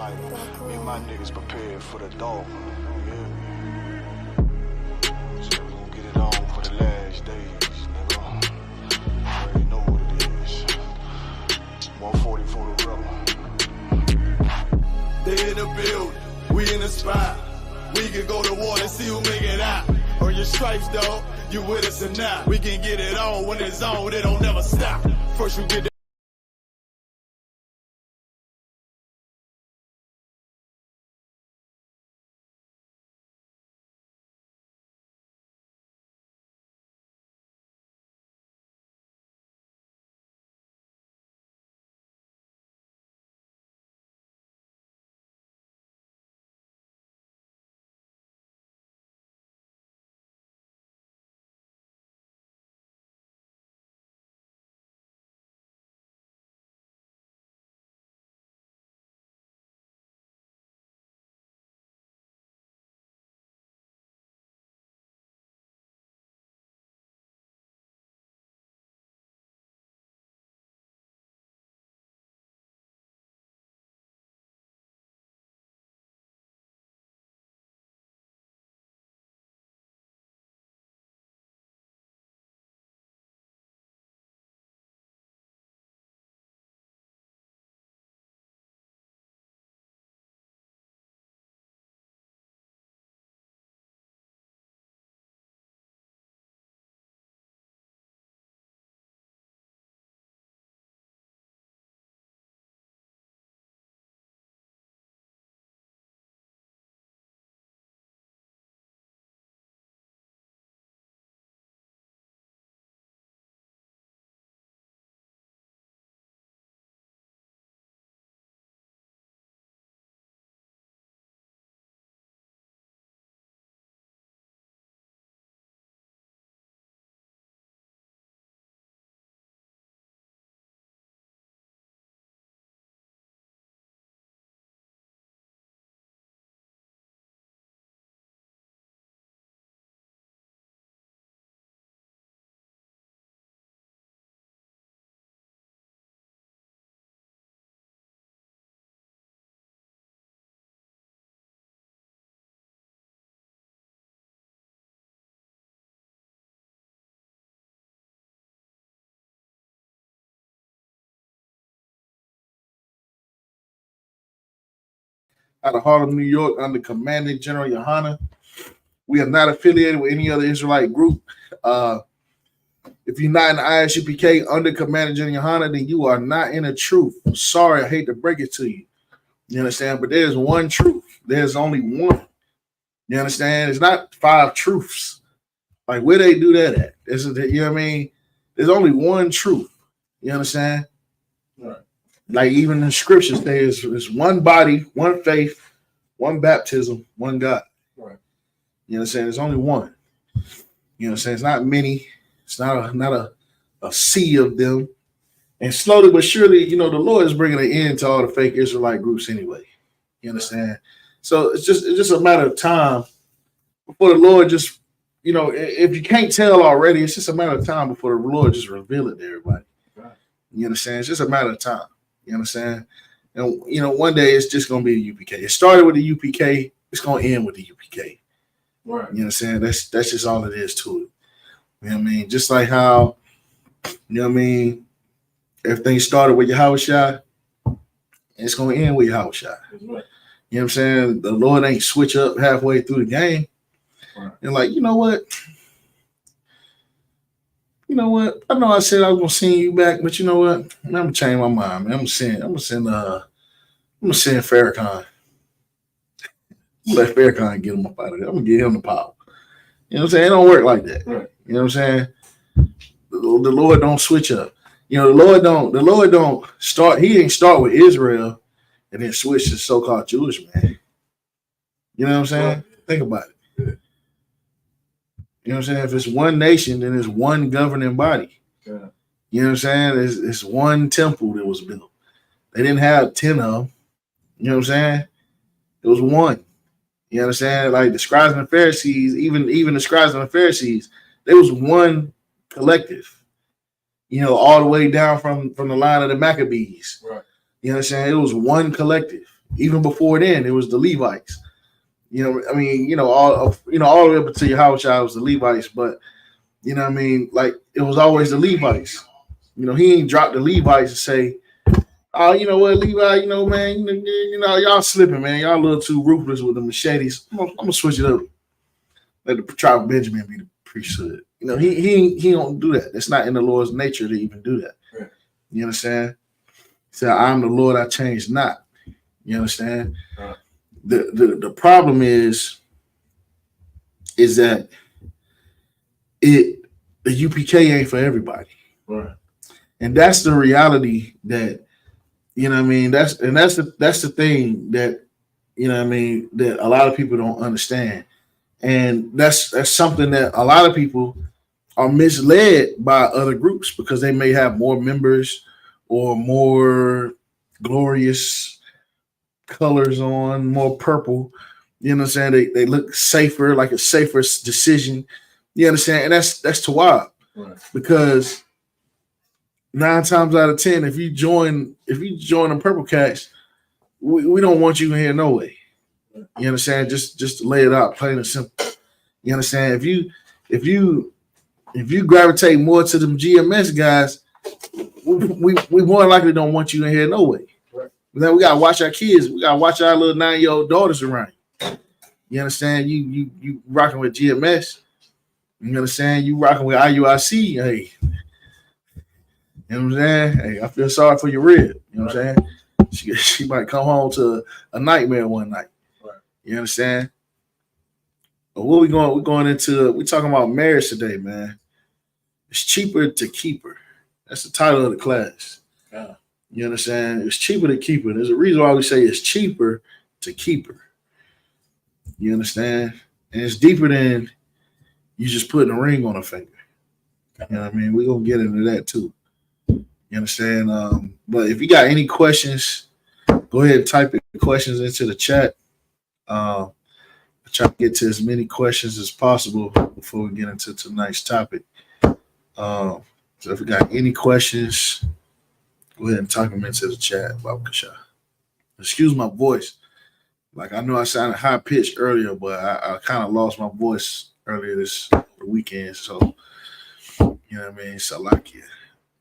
like me and my niggas prepared for the dog. Yeah. So we gon' get it on for the last days, nigga. You already know what it is. 140 for the rebel. They in the building, we in the spot. We can go to war and see who make it out. Earn your stripes, dog. You with us or not? We can get it on when it's on. It don't never stop. First you get the out of Harlem, New York, under Commanding General Yohana. We are not affiliated with any other Israelite group. If you're not in the ISUPK under Commanding General Yohana, then you are not in the truth. Sorry, I hate to break it to you. You understand? But there's one truth. There's only one. You understand? It's not 5 truths. Like, where they do that at? You know what I mean? There's only one truth. You understand? Right. Like, even the scriptures say it's one body, one faith, one baptism, one God. Right. You understand? There's only one. You understand? It's not many. It's not a sea of them. And slowly but surely, the Lord is bringing an end to all the fake Israelite groups anyway. You understand? So it's just a matter of time before the Lord just, if you can't tell already, it's just a matter of time before the Lord just reveal it to everybody. Right. You understand? It's just a matter of time. You understand? And, one day it's just going to be the UPK. It started with the UPK. It's going to end with the UPK. Right. You understand? That's just all it is to it. You know what I mean? Just like how, everything started with Yahushua, it's going to end with Yahushua. Right. You know what I'm saying? The Lord ain't switch up halfway through the game. Right. And like, you know what? I know I said I was gonna send you back, but you know what? I'm gonna change my mind, man. I'm gonna send Farrakhan. Let Farrakhan get him up out of there. I'm gonna get him the power. You know what I'm saying? It don't work like that. Right. You know what I'm saying? The Lord don't switch up. The Lord don't start. He didn't start with Israel and then switch to so-called Jewish man. You know what I'm saying? Right. Think about it. Yeah. You know what I'm saying? If it's one nation, then it's one governing body. Yeah. You know what I'm saying? It's one temple that was built. They didn't have 10 of them. You know what I'm saying? It was one. You understand? Like the scribes and the Pharisees, even the scribes and the Pharisees, there was one collective. All the way down from the line of the Maccabees. Right. You understand? It was one collective. Even before then, it was the Levites. You know, I mean, all the way up until Yahushua was the Levites, but you know what I mean, like it was always the Levites. He ain't dropped the Levites and say, oh, you know what, Levi, man, y'all slipping, man. Y'all a little too ruthless with the machetes. I'm gonna switch it up. Let the tribe of Benjamin be the priesthood. He don't do that. It's not in the Lord's nature to even do that. Right. You understand? He said, I'm the Lord, I change not. You understand? Right. The problem is that the UPK ain't for everybody. Right. And that's the reality that, that's the thing that, that a lot of people don't understand. And that's something that a lot of people are misled by other groups because they may have more members or more glorious colors on, more purple. You know what I'm saying? They look safer, like a safer decision. You understand? And that's Tawab. Right. Because 9 times out of 10, if you join the Purple Cats, we don't want you in here no way. You understand? Just to lay it out plain and simple. You understand? If you gravitate more to them GMS guys, we more likely don't want you in here no way. Right. But then we gotta watch our kids. We gotta watch our little 9-year-old daughters around. You understand? You rocking with GMS. You understand? You rocking with IUIC. Hey. You know what I'm saying? Hey, I feel sorry for your rib. You know what I'm saying? She might come home to a nightmare one night. Right. You understand? But what we're talking about marriage today, man. It's cheaper to keep her. That's the title of the class. Yeah. You understand? It's cheaper to keep her. There's a reason why we say it's cheaper to keep her. You understand? And it's deeper than you just putting a ring on her finger. You know what I mean? We're going to get into that too. You understand? But if you got any questions, go ahead and type your questions into the chat. I try to get to as many questions as possible before we get into tonight's topic. So if you got any questions, go ahead and type them into the chat, Baba Kasha. Excuse my voice. Like, I know I sounded high pitched earlier, but I kind of lost my voice earlier this weekend. So, you know what I mean? So, like it.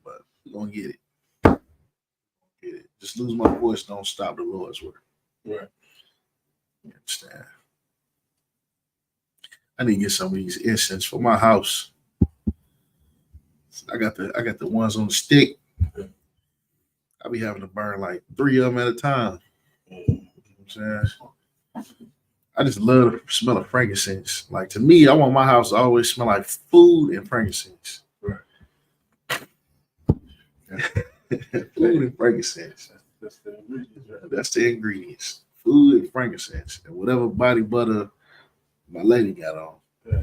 But we're going to get it. Just lose my voice. Don't stop the Lord's work. Right. You understand? I need to get some of these incense for my house. I got the ones on the stick. I be having to burn like 3 of them at a time. You know what I'm saying? I just love the smell of frankincense. Like, to me, I want my house to always smell like food and frankincense. Right. Food and frankincense. That's the ingredients, right? That's the ingredients. Food and frankincense. And whatever body butter my lady got on. Yeah.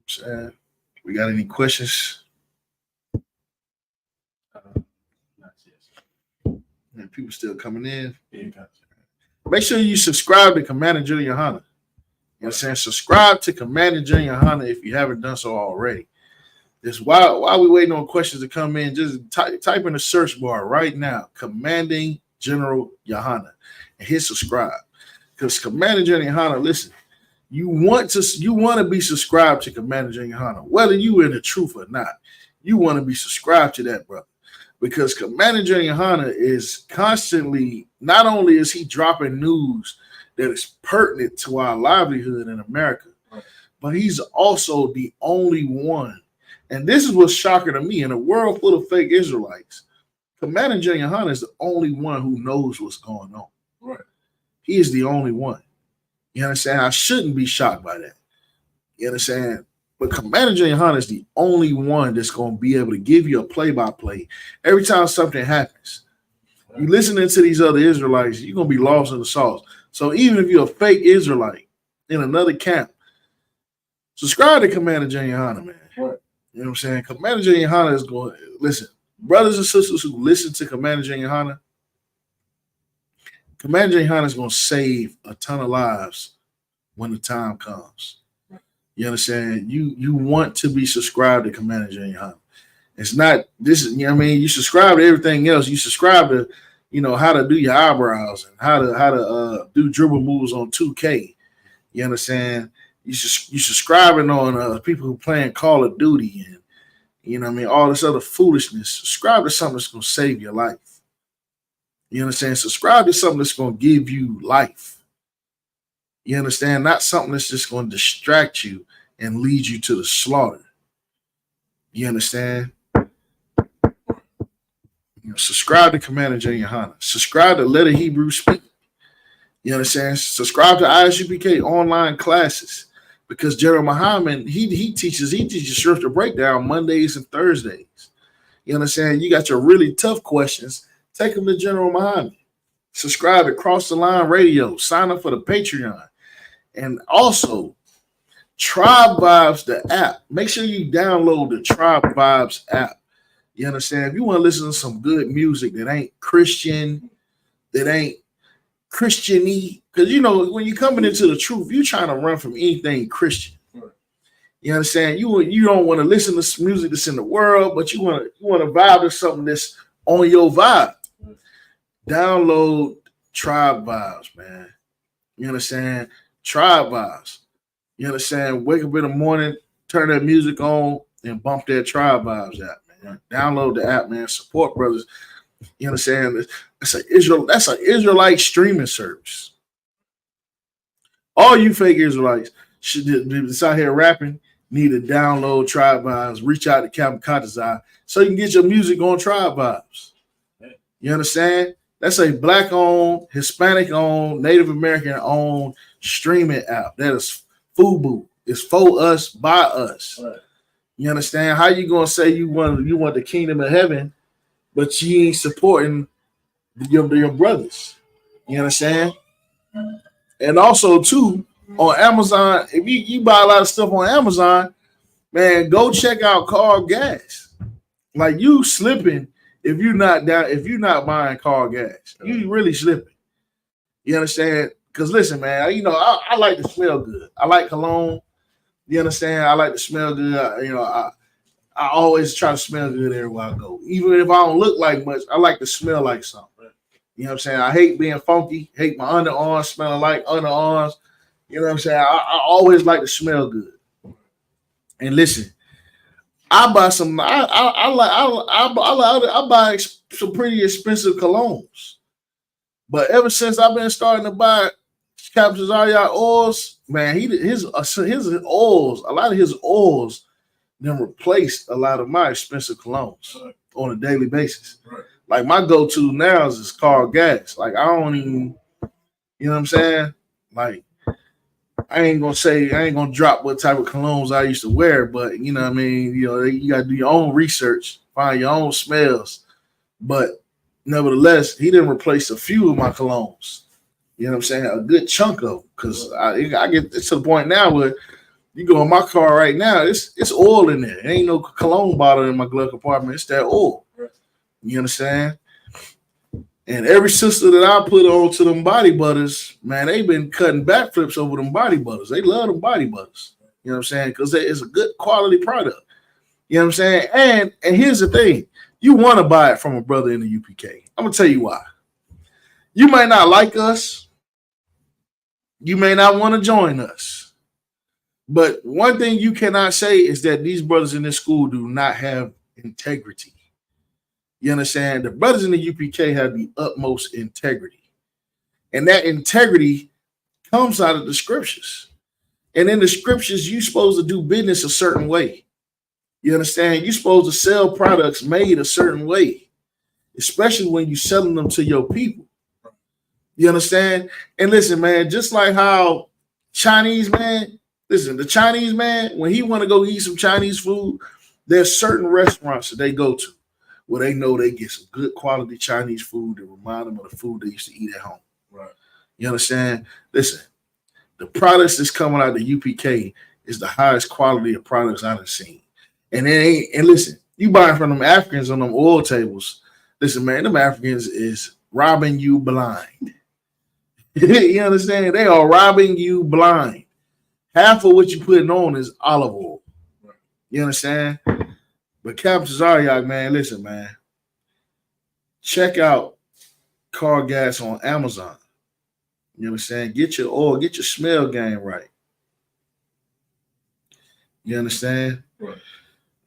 Saying, we got any questions? Not yet. And people still coming in. Yeah, you got it. Make sure you subscribe to Commander Junior Hunter. You know what I'm saying? Subscribe to Commander Junior Hunter if you haven't done so already. Just while we waiting on questions to come in, just type in the search bar right now, Commanding General Yohana, and hit subscribe. Because Commander Junior Hunter, listen, you want to be subscribed to Commander Junior Hunter, whether you in the truth or not. You want to be subscribed to that, brother. Because Commander Junior Hunter is constantly, not only is he dropping news that is pertinent to our livelihood in America, right, but he's also the only one. And this is what's shocking to me. In a world full of fake Israelites, Commander Junior Hunter is the only one who knows what's going on. Right. He is the only one. You understand? I shouldn't be shocked by that. You understand? But Commander Junior Hunter is the only one that's going to be able to give you a play-by-play every time something happens. You listening to these other Israelites, you're going to be lost in the sauce. So even if you're a fake Israelite in another camp, subscribe to Commander Junior Hunter, man. Right. You know what I'm saying? Commander Junior Hunter is going to listen. Brothers and sisters who listen to Commander Junior Hunter, Commander Junior Hunter is going to save a ton of lives when the time comes. You understand? You want to be subscribed to Commander Junior Hunter. It's not this, you know what I mean? You subscribe to everything else. You subscribe to you know, how to do your eyebrows and how to do dribble moves on 2K. You understand? You subscribing on people who playing Call of Duty and you know what I mean, all this other foolishness. Subscribe to something that's gonna save your life. You understand? Subscribe to something that's gonna give you life. You understand? Not something that's just gonna distract you and lead you to the slaughter. You understand? You know, subscribe to Commander J. Yohana. Subscribe to Let a Hebrew Speak. You understand? Subscribe to ISUPK online classes because General Muhammad, he teaches scripture breakdown Mondays and Thursdays. You understand? You got your really tough questions. Take them to General Muhammad. Subscribe to Cross the Line Radio. Sign up for the Patreon. And also, Tribe Vibes, the app. Make sure you download the Tribe Vibes app. You understand? If you want to listen to some good music that ain't Christian, that ain't Christian-y, because you know when you're coming into the truth, you're trying to run from anything Christian. You understand? You don't want to listen to some music that's in the world, but you want to vibe to something that's on your vibe. Download Tribe Vibes, man. You understand? Tribe Vibes. You understand? Wake up in the morning, turn that music on, and bump that Tribe Vibes app, man. Download the app, man. Support brothers. You understand? That's an Israelite streaming service. All you fake Israelites that's out here rapping need to download Tribe Vibes. Reach out to Captain Katazai so you can get your music on Tribe Vibes. You understand? That's a Black-owned, Hispanic-owned, Native American-owned streaming app. That is FUBU. It's for us, by us. Right. You understand? How you gonna say you want the kingdom of heaven, but you ain't supporting your brothers? You understand? And also too, on Amazon, if you buy a lot of stuff on Amazon, man, go check out Car Gas. Like you slipping if you're not buying car gas. You really slipping. You understand? Because listen, man, you know, I like to smell good. I like cologne. You understand? I like to smell good. I always try to smell good everywhere I go. Even if I don't look like much, I like to smell like something. You know what I'm saying? I hate being funky, hate my underarms smelling like underarms. You know what I'm saying? I always like to smell good. And listen, I buy some. I buy some pretty expensive colognes. But ever since I've been starting to buy Captain Zarya oils, man, his oils, a lot of his oils, then replaced a lot of my expensive colognes on a daily basis. Right. Like my go-to now is Car Gas. Like I don't even, you know what I'm saying? Like I ain't gonna drop what type of colognes I used to wear, but you know what I mean? You know, you gotta do your own research, find your own smells. But nevertheless, he didn't replace a few of my colognes. You know what I'm saying? A good chunk of them. Because I get to the point now where you go in my car right now, it's oil in there. There ain't no cologne bottle in my glove compartment. It's that oil. You understand? And every sister that I put on to them body butters, man, they've been cutting backflips over them body butters. They love them body butters. You know what I'm saying? Because it's a good quality product. You know what I'm saying? And here's the thing. You want to buy it from a brother in the UPK. I'm going to tell you why. You might not like us. You may not want to join us. But one thing you cannot say is that these brothers in this school do not have integrity. You understand? The brothers in the UPK have the utmost integrity. And that integrity comes out of the scriptures. And in the scriptures, you're supposed to do business a certain way. You understand? You're supposed to sell products made a certain way, especially when you're selling them to your people. You understand? And listen, man, just like how Chinese man, listen, the Chinese man, when he want to go eat some Chinese food, there's certain restaurants that they go to where they know they get some good quality Chinese food that remind them of the food they used to eat at home. Right. You understand? Listen, the products that's coming out of the UPK is the highest quality of products I've seen. And listen, you buying from them Africans on them oil tables. Listen, man, them Africans is robbing you blind. You understand? They are robbing you blind. Half of what you're putting on is olive oil. Right. You understand? But Captain Zaryak, man, listen, man. Check out car gas on Amazon. You understand? Get your oil, get your smell game right. You understand? Right.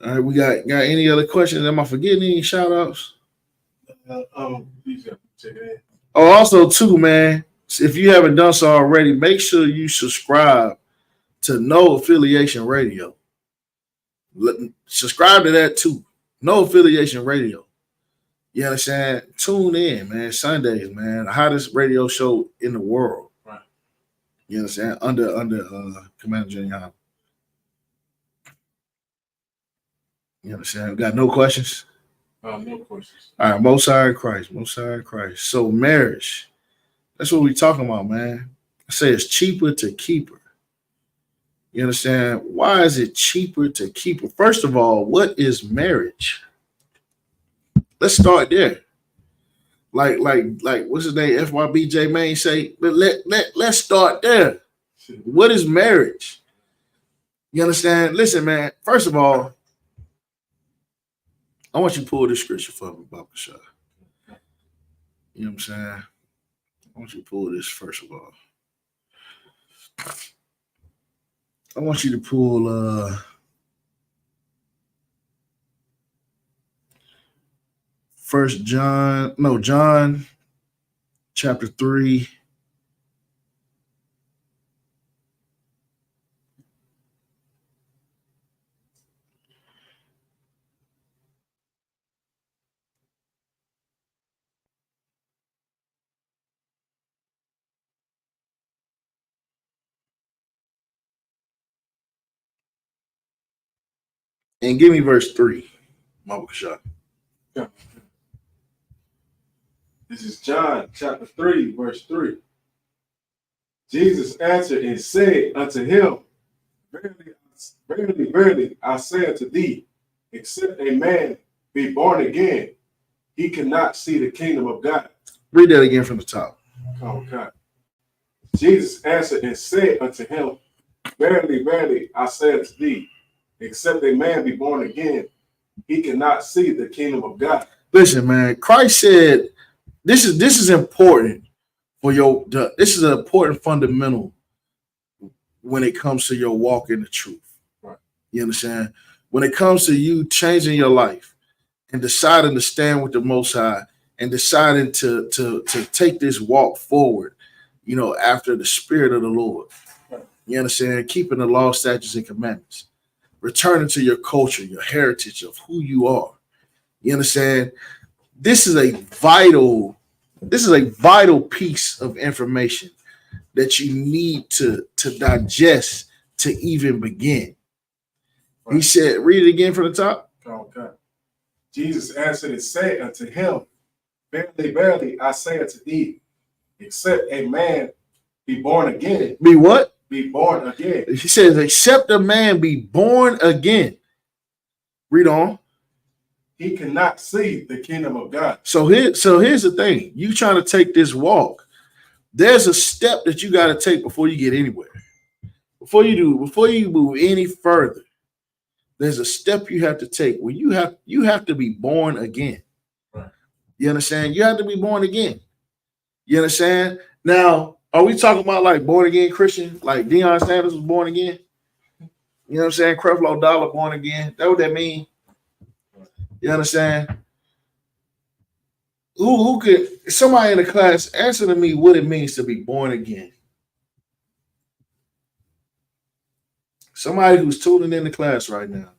All right, we got any other questions? Am I forgetting any shout outs? Please check it in. Oh, also too, man, if you haven't done so already, make sure you subscribe to No Affiliation Radio. Subscribe to that too. No Affiliation Radio. You understand? Tune in, man. Sundays, man. The hottest radio show in the world. Right. You understand? Under Commander Junior. You understand? Got no questions? No questions. All right, Most High Christ. Most High Christ. So marriage. That's what we talking about, man. I say it's cheaper to keep her. You understand? Why is it cheaper to keep her? First of all, what is marriage? Let's start there. Like what's his name? FYBJ Main say, let's start there. What is marriage? You understand? Listen, man. First of all, I want you to pull this scripture for me, Baba Shah. You know what I'm saying? I want you to pull this first of all. I want you to pull John chapter 3. And give me verse 3, Baba Shah. This is John chapter 3, verse 3. Jesus answered and said unto him, Verily, verily, verily, I say unto thee, except a man be born again, he cannot see the kingdom of God. Read that again from the top. Oh, God. Jesus answered and said unto him, Verily, verily, I say unto thee, except a man be born again, he cannot see the kingdom of God. Listen, man, Christ said, this is important for this is an important fundamental when it comes to your walk in the truth. Right. You understand? When it comes to you changing your life and deciding to stand with the Most High and deciding to take this walk forward, you know, after the Spirit of the Lord. Right. You understand? Keeping the law, statutes, and commandments. Returning to your culture, your heritage of who you are. You understand? This is a vital piece of information that you need to digest to even begin. Right. He said, read it again from the top. Okay. Jesus answered and said unto him, Verily, verily, I say unto thee, except a man be born again. Be what? Be born again. He says, except a man be born again. Read on. He cannot see the kingdom of God. So here's the thing. You trying to take this walk. There's a step that you got to take before you get anywhere. Before you move any further, there's a step you have to take where you have to be born again. Right. You understand? You have to be born again. You understand? Now, are we talking about like born again Christian? Like Deion Sanders was born again? You know what I'm saying? Creflo Dollar born again. That what that mean? You understand? Who could somebody in the class answer to me what it means to be born again? Somebody who's tuning in the class right now.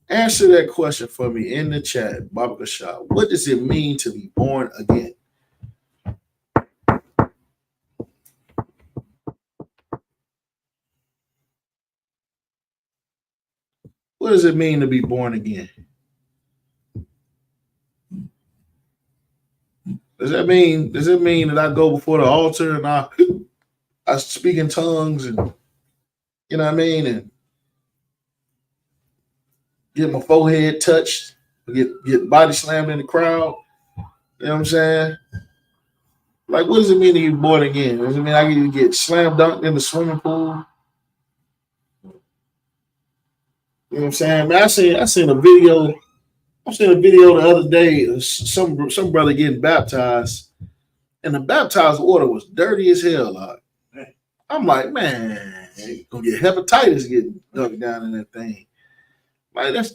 Answer that question for me in the chat, Baba Shah. What does it mean to be born again? What does it mean to be born again? Does it mean that I go before the altar and I speak in tongues and you know what I mean, and get my forehead touched, get body slammed in the crowd? You know what I'm saying? Like, what does it mean to be born again? Does it mean I can get slam dunked in the swimming pool? You know what I'm saying? Man, I seen a video the other day. Some brother getting baptized and the baptized water was dirty as hell. Like, I'm like, man, you gonna get hepatitis getting dunked down in that thing. Like that's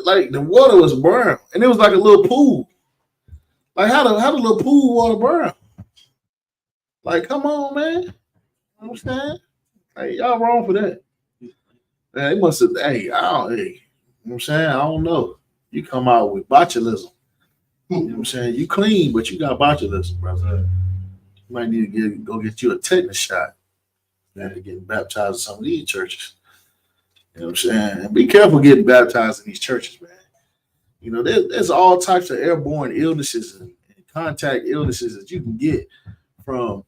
like the water was brown, and it was like a little pool. Like how the little pool water brown? Like, come on, man. You know what I'm saying? Hey, y'all wrong for that. Man, they must have. Hey, you know what I'm saying? I don't know. You come out with botulism. You know what I'm saying? You clean, but you got botulism, brother. You might need to go get you a tetanus shot. After getting baptized in some of these churches. You know what I'm saying? And be careful getting baptized in these churches, man. You know, there's all types of airborne illnesses and contact illnesses that you can get from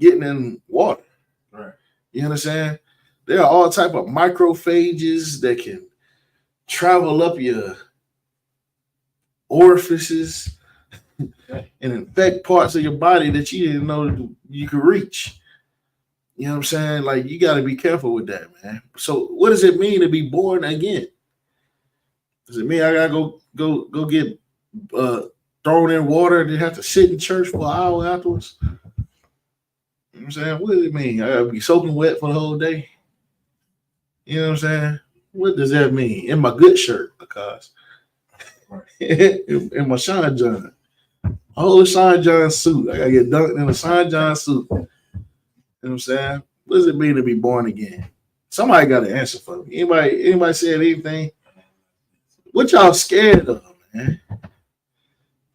getting in water. Right. You understand? There are all type of macrophages that can travel up your orifices and infect parts of your body that you didn't know you could reach. You know what I'm saying? Like, you got to be careful with that, man. So what does it mean to be born again? Does it mean I got to go get thrown in water and then have to sit in church for an hour afterwards? You know what I'm saying? What does it mean? I got to be soaking wet for the whole day? You know what I'm saying? What does that mean? In my good shirt, because in my Sean John. My whole Sean John suit. I got to get dunked in a Sean John suit. You know what I'm saying? What does it mean to be born again? Somebody got to answer for me. Anybody said anything? What y'all scared of, man?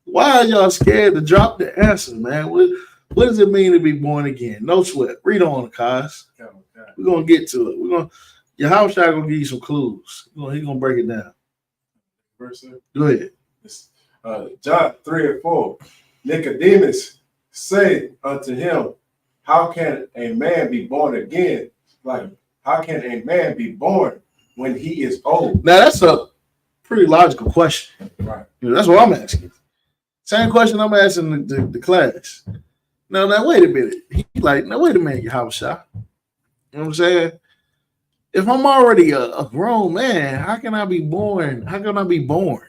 Why are y'all scared to drop the answer, man? What does it mean to be born again? No sweat. Read on, Kaz. We're gonna get to it. Your house shot gonna give you some clues. He's gonna break it down. Go ahead. John 3:4. Nicodemus said unto him, how can a man be born again? Like, how can a man be born when he is old? Now, that's a pretty logical question. Right. That's what I'm asking. Same question I'm asking the class. Now, wait a minute. He's like, now, wait a minute, your house shot. You know what I'm saying? If I'm already a grown man, how can I be born? How can I be born?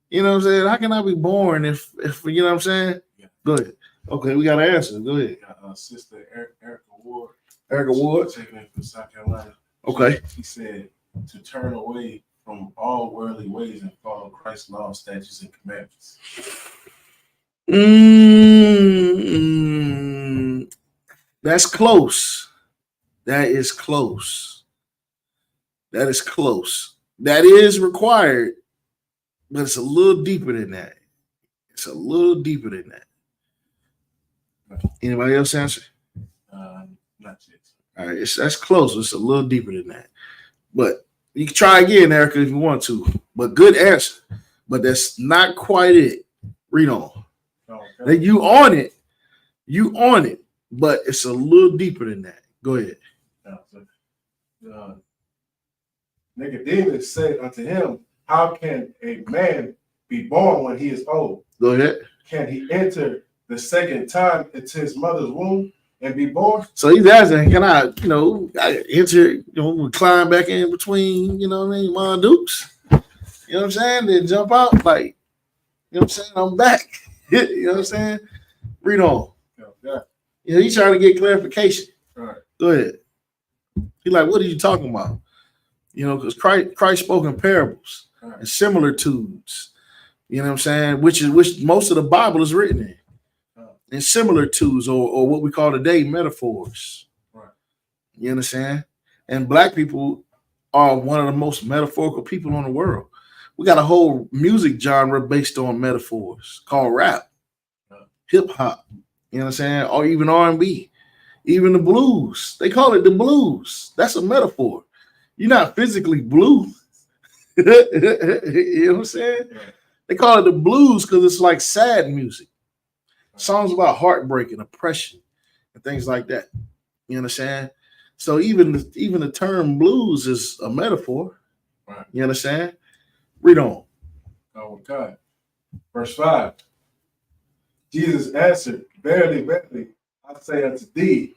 You know what I'm saying? How can I be born if you know what I'm saying? Yeah. Go ahead. Okay, we got an answer. Go ahead. Sister Erica Ward. Erica Ward. Taking it from South Carolina. Okay. She said to turn away from all worldly ways and follow Christ's law, statutes, and commandments. That's close. That is close. That is close. That is required, but it's a little deeper than that. It's a little deeper than that. Anybody else answer? Not yet. All right, that's close. It's a little deeper than that. But you can try again, Erica, if you want to. But good answer. But that's not quite it. Read on. Okay. You on it. You on it. But it's a little deeper than that. Go ahead. Nicodemus said unto him, how can a man be born when he is old? Go ahead. Can he enter the second time into his mother's womb and be born? So he's asking, can I enter, climb back in between, my dukes? You know what I'm saying? Then jump out, like, you know what I'm saying? I'm back. You know what I'm saying? Read on. Yeah. He's trying to get clarification. All right. Go ahead. He's like, what are you talking about? Because Christ spoke in parables and similitudes. You know what I'm saying? Which most of the Bible is written in. And similitudes, or what we call today metaphors. Right. You understand? And black people are one of the most metaphorical people in the world. We got a whole music genre based on metaphors called rap, hip hop. You know what I'm saying? Or even R&B, even the blues. They call it the blues. That's a metaphor. You're not physically blue. You know what I'm saying? Right. They call it the blues because it's like sad music. Songs about heartbreak and oppression and things like that. You understand? So even the term blues is a metaphor. Right. You understand? Read on. Oh, God. Verse 5. Jesus answered, verily, verily, I say unto thee,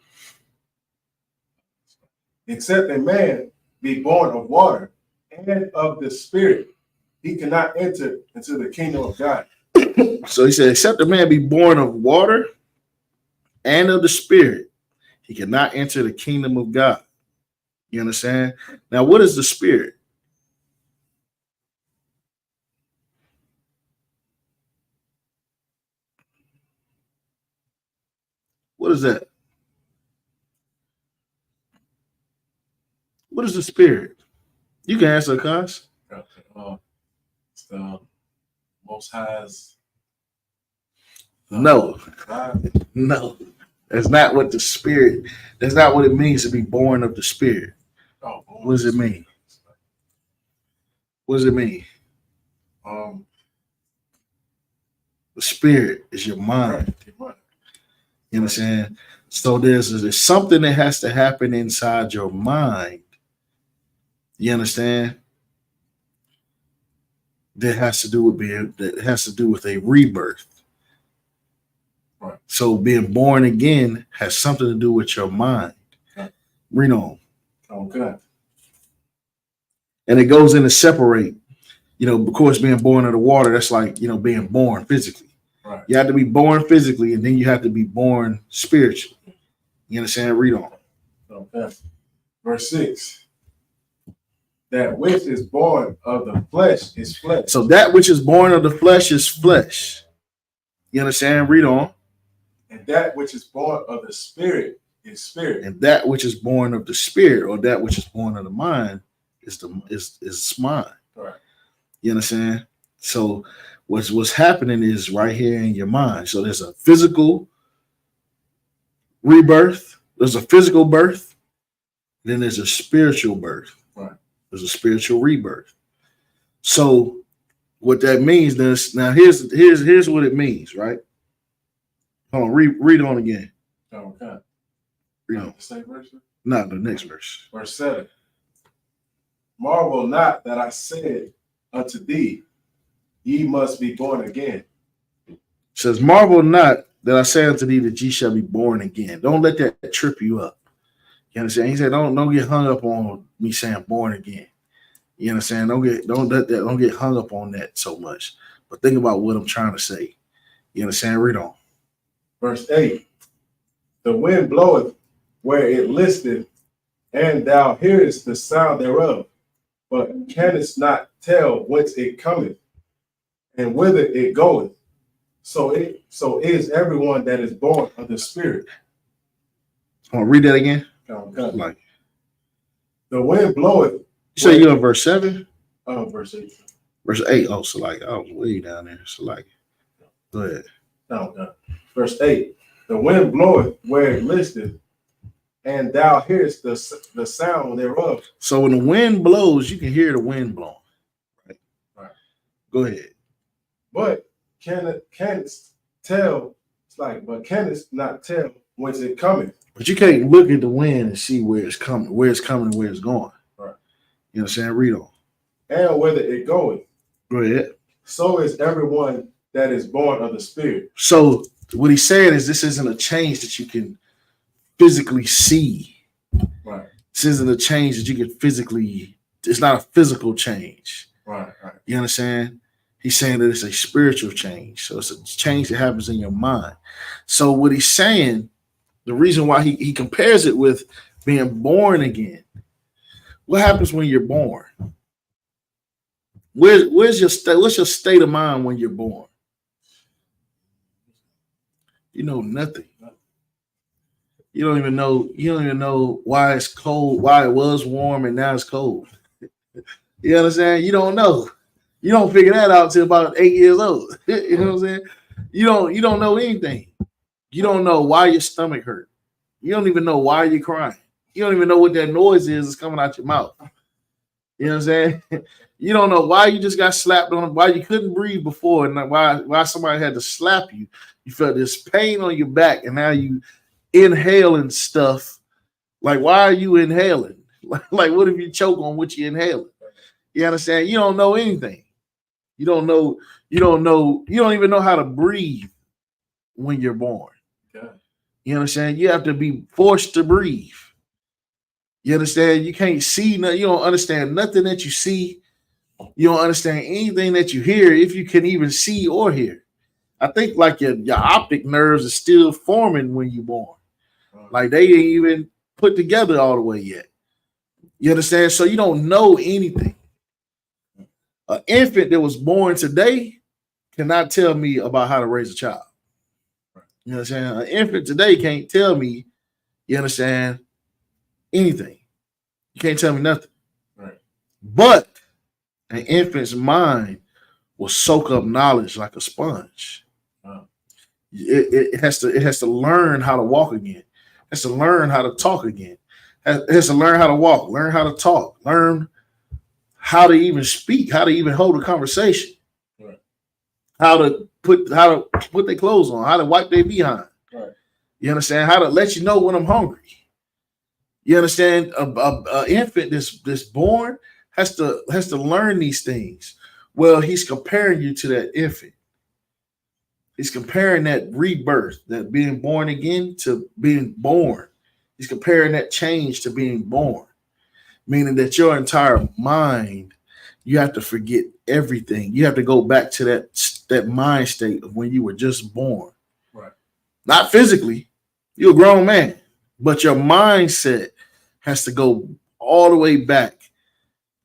except a man be born of water and of the Spirit, he cannot enter into the kingdom of God. So he said, except a man be born of water and of the Spirit, he cannot enter the kingdom of God. You understand? Now, what is the Spirit? What is that? What is the Spirit? You can answer, Cos. It's the Most High's. No, God. no. That's not what the Spirit, that's not what it means to be born of the Spirit. Oh, What does it mean? What does it mean? The Spirit is your mind. You understand? So there's something that has to happen inside your mind. You understand? That has to do with a rebirth. Right. So being born again has something to do with your mind. Okay. Read on. Okay. And it goes in to separate, of course, being born of the water, that's like, being born physically. Right. You have to be born physically, and then you have to be born spiritually. You understand? Read on. Okay. Verse 6. That which is born of the flesh is flesh. So that which is born of the flesh is flesh. You understand? Read on. And that which is born of the Spirit is spirit. And that which is born of the Spirit, or that which is born of the mind, is mind. Right. You understand? So what's happening is right here in your mind. So there's a physical rebirth, there's a physical birth, then there's a spiritual birth. Right. There's a spiritual rebirth. So what that means is, now here's what it means, right? Hold on, read on again. Okay. Read on. The same verse? No, the next verse. Verse 7. Marvel not that I said unto thee, ye must be born again. It says, marvel not that I say unto thee that ye shall be born again. Don't let that trip you up. You understand? He said, don't get hung up on me saying born again. You understand? Don't get hung up on that so much. But think about what I'm trying to say. You understand? Read on. Verse 8. The wind bloweth where it listeth, and thou hearest the sound thereof, but canst not tell whence it cometh and whither it goeth. So is everyone that is born of the Spirit. I want to read that again. Okay. Like, the wind bloweth. you say you're in verse 7? Verse 8. Verse 8. Oh, so like I was way down there. So like, go ahead. No. Verse 8. The wind bloweth where it listeth, and thou hearest the sound thereof. So when the wind blows, you can hear the wind blowing. Right. Go ahead. But canst tell, but canst not tell whence it cometh. But you can't look at the wind and see where it's coming, and where it's going. Right. You understand? Read on. And whither it goeth. Go ahead. So is everyone that is born of the Spirit. So what he's saying is this isn't a change that you can physically see. Right. This isn't a change that you can physically, it's not a physical change. Right. You understand? He's saying that it's a spiritual change. So it's a change that happens in your mind. So what he's saying, the reason why he compares it with being born again. What happens when you're born? What's your state of mind when you're born? You know nothing. You don't even know why it's cold, why it was warm and now it's cold. You understand? You don't know. You don't figure that out till about 8 years old. You know what I'm saying? You don't know anything. You don't know why your stomach hurt. You don't even know why you're crying. You don't even know what that noise is that's coming out your mouth. You know what I'm saying? You don't know why you just got slapped on, why you couldn't breathe before, and why somebody had to slap you. You felt this pain on your back, and now you inhaling stuff. Like, why are you inhaling? Like, what if you choke on what you're inhaling? You understand? You don't know anything. You don't even know how to breathe when you're born. Okay. You understand? You have to be forced to breathe. You understand? You can't see nothing. You don't understand nothing that you see. You don't understand anything that you hear, if you can even see or hear. I think like your optic nerves are still forming when you're born. Like they ain't even put together all the way yet. You understand? So you don't know anything. An infant that was born today cannot tell me about how to raise a child. You understand? An infant today can't tell me, you understand, anything. You can't tell me nothing. Right. But an infant's mind will soak up knowledge like a sponge. It has to learn how to walk again. It has to learn how to talk again. It has to learn how to walk, learn how to talk, learn how to even speak, how to even hold a conversation, right. how to put their clothes on, how to wipe their behind. Right. You understand? How to let you know when I'm hungry. You understand? A infant that's born has to learn these things. Well, he's comparing you to that infant. He's comparing that rebirth, that being born again, to being born. He's comparing that change to being born, meaning that your entire mind, you have to forget everything. You have to go back to that mind state of when you were just born. Right. Not physically. You're a grown man, but your mindset has to go all the way back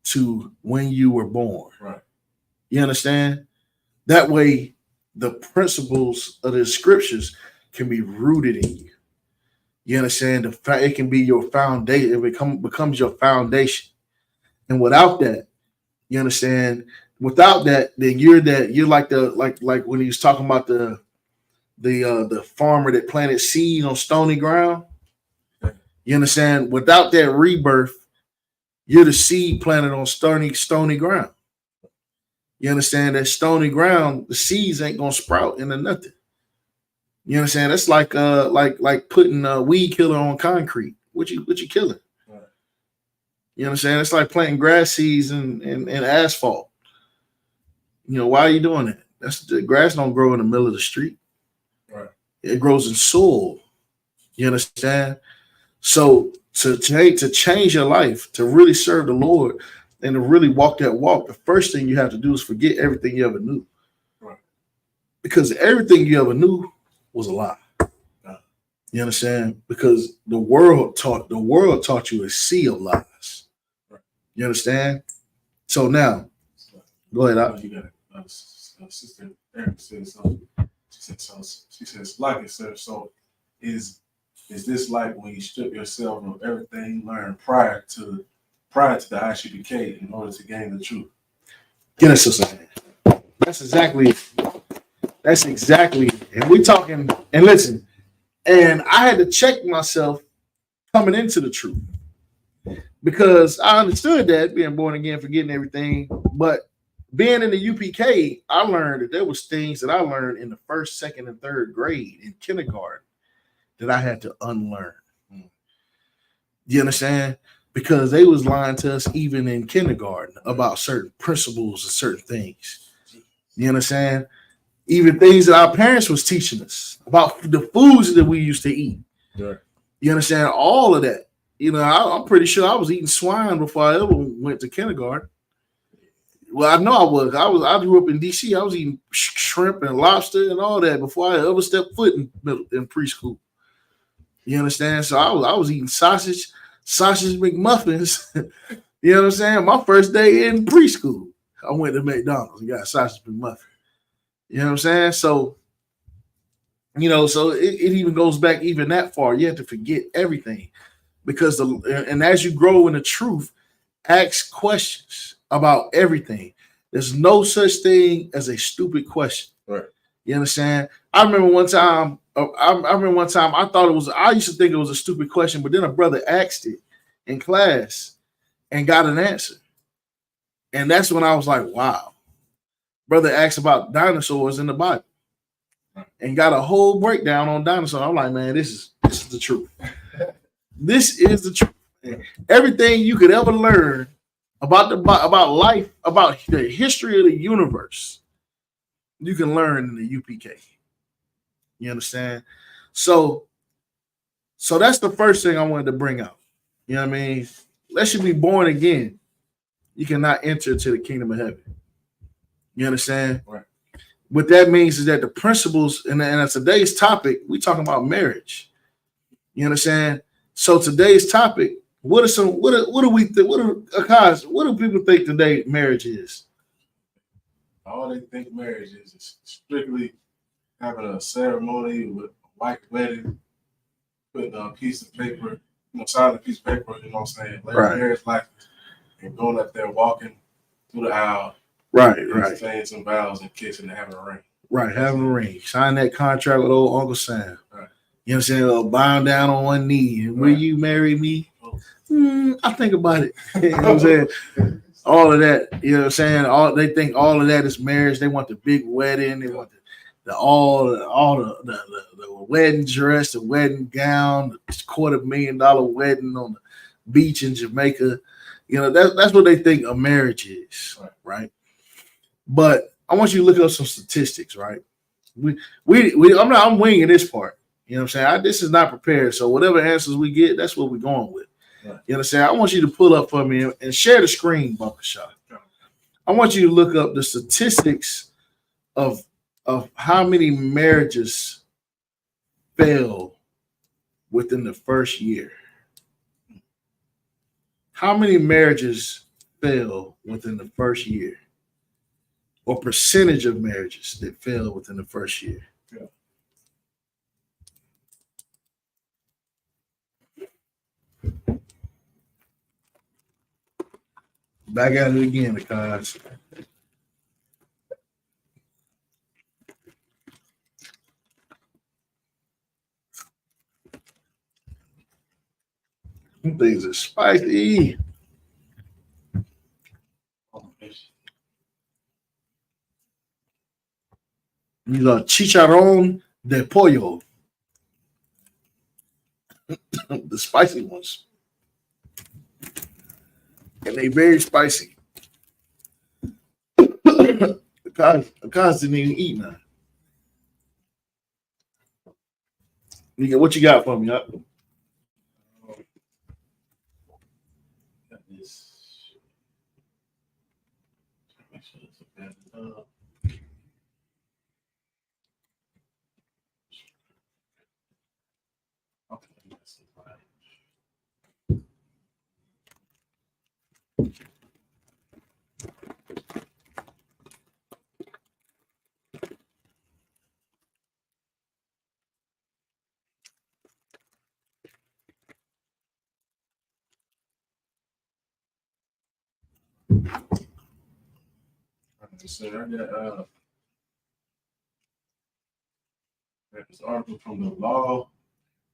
to when you were born. Right. You understand? That way, the principles of the scriptures can be rooted in you. You understand? It can be your foundation. It becomes your foundation. And without that, you understand? Without that, then you're like when he was talking about the farmer that planted seed on stony ground. You understand? Without that rebirth, you're the seed planted on stony ground. You understand? That stony ground, the seeds ain't gonna sprout into nothing. You understand? That's like putting a weed killer on concrete. What you killing? Right. You understand? It's like planting grass seeds in asphalt. You know, why are you doing that? The grass don't grow in the middle of the street. Right. It grows in soil. You understand? So to change your life, to really serve the Lord and to really walk that walk, the first thing you have to do is forget everything you ever knew. Right. Because everything you ever knew was a lie. You understand? Because the world taught you a sea of lies. Right. You understand? So now, go ahead. You got a sister Eric said something. She says, like it, sir. So is this like when you strip yourself of everything you learned prior to the ISUPK in order to gain the truth? Get us, sister. That's exactly. And we talking, and listen, and I had to check myself coming into the truth because I understood that being born again, forgetting everything. But being in the UPK, I learned that there was things that I learned in the first, second, and third grade in kindergarten that I had to unlearn. You understand? Because they was lying to us even in kindergarten about certain principles and certain things. You understand? Even things that our parents was teaching us about the foods that we used to eat. Right. You understand? All of that. You know, I'm pretty sure I was eating swine before I ever went to kindergarten. Well, I know I was. I grew up in DC. I was eating shrimp and lobster and all that before I ever stepped foot in preschool. You understand? So I was eating sausage McMuffins. You know what I'm saying? My first day in preschool, I went to McDonald's and got a sausage McMuffin. You know what I'm saying? So, you know, so it even goes back even that far. You have to forget everything because and as you grow in the truth, ask questions about everything. There's no such thing as a stupid question. Right. You understand? I remember one time I used to think it was a stupid question, but then a brother asked it in class and got an answer. And that's when I was like, wow. Brother asked about dinosaurs in the Bible and got a whole breakdown on dinosaurs. I'm like, man, this is the truth. This is the truth. Everything you could ever learn about life, about the history of the universe, you can learn in the UPK. You understand? So that's the first thing I wanted to bring out. You know what I mean? Unless you be born again, you cannot enter to the kingdom of heaven. You understand? Right. what that means is that the principles, and today's topic, we talking about marriage. You understand? So today's topic, what do we think? What do people think today marriage is? All they think marriage is strictly having a ceremony with a white wedding, putting a piece of paper, signing a piece of paper, you know what I'm saying? Right. Marriage license, and going up there walking through the aisle. Right. Saying some vows and kissing and having a ring. Right, having a ring. Sign that contract with old Uncle Sam. Right. You know what I'm saying? Bowing down on one knee. Will you marry me? I think about it. You know what I'm saying? All of that. You know what I'm saying? They think all of that is marriage. They want the big wedding. They want the wedding dress, the wedding gown, the $250,000 wedding on the beach in Jamaica. You know, that's what they think a marriage is, right? But I want you to look up some statistics, right? I'm winging this part. You know what I'm saying? This is not prepared. So whatever answers we get, that's what we're going with. Right. You understand? I want you to pull up for me and share the screen, Bunker Shot. I want you to look up the statistics of how many marriages fail within the first year. How many marriages fail within the first year? Or percentage of marriages that fail within the first year. Yeah. Back at it again, because some things are spicy. These are chicharrón de pollo. The spicy ones. And they very spicy. The cars didn't even eat none. What you got for me? Got this. Make sure it's a bad So I got this article from the law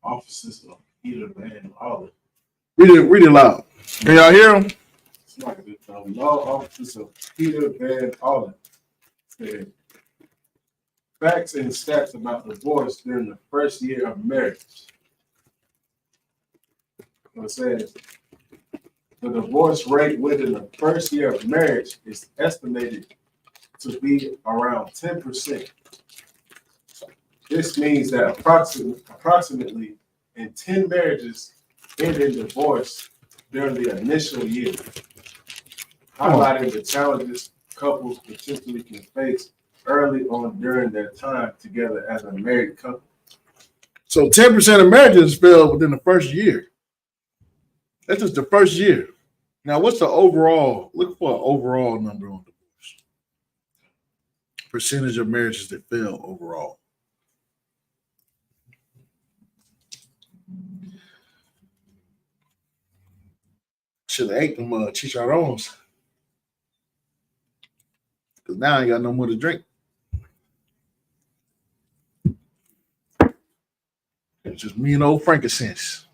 offices of Peter Van Allen. Read it loud. Can y'all hear him? It's like the law offices of Peter Van Allen said facts and stats about divorce during the first year of marriage. It says the divorce rate within the first year of marriage is estimated to be around 10%. This means that approximately in 10 marriages end in divorce during the initial year, highlighting the challenges couples potentially can face early on during their time together as a married couple. So 10% of marriages fail within the first year. That's just the first year. Now, what's the overall? Look for an overall number on divorce. Percentage of marriages that fail overall. Should have ate them chicharrones. Because now I ain't got no more to drink. It's just me and old frankincense.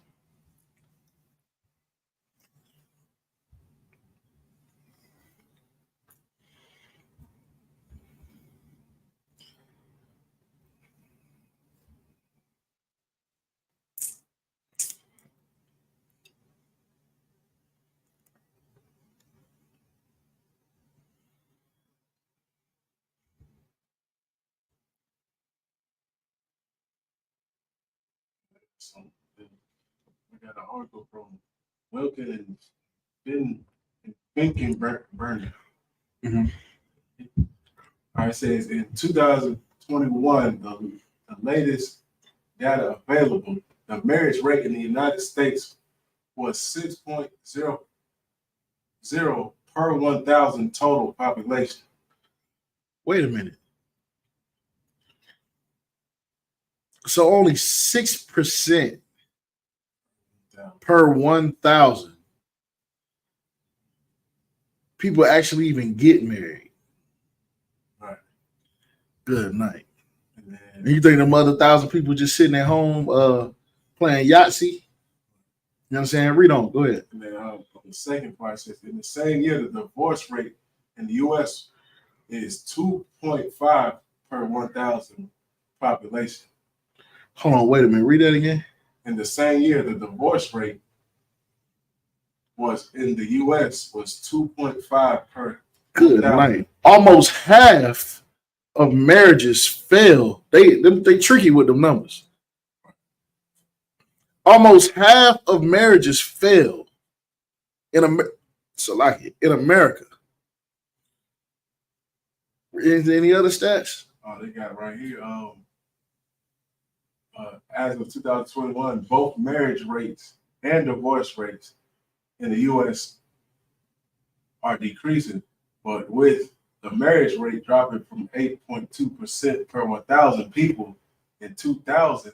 So we got an article from Wilkin and Finkenberger. Mm-hmm. All right, it says in 2021, the latest data available, the marriage rate in the United States was 6.00 per 1,000 total population. Wait a minute. So only 6% per 1,000 people actually even get married. Right. Good night. And And you think them other 1,000 people just sitting at home playing Yahtzee? You know what I'm saying? Read on. Go ahead. then on the second part says in the same year, the divorce rate in the U.S. is 2.5 per 1,000 population. Hold on. Wait a minute. Read that again. In the same year, the divorce rate was in the U.S. was 2.5 per. Good 1,000. night. Almost half of marriages fail. They tricky with them numbers. Almost half of marriages fail in America. In America. Any other stats? Oh, they got it right here. As of 2021, both marriage rates and divorce rates in the U.S. are decreasing, but with the marriage rate dropping from 8.2% per 1,000 people in 2000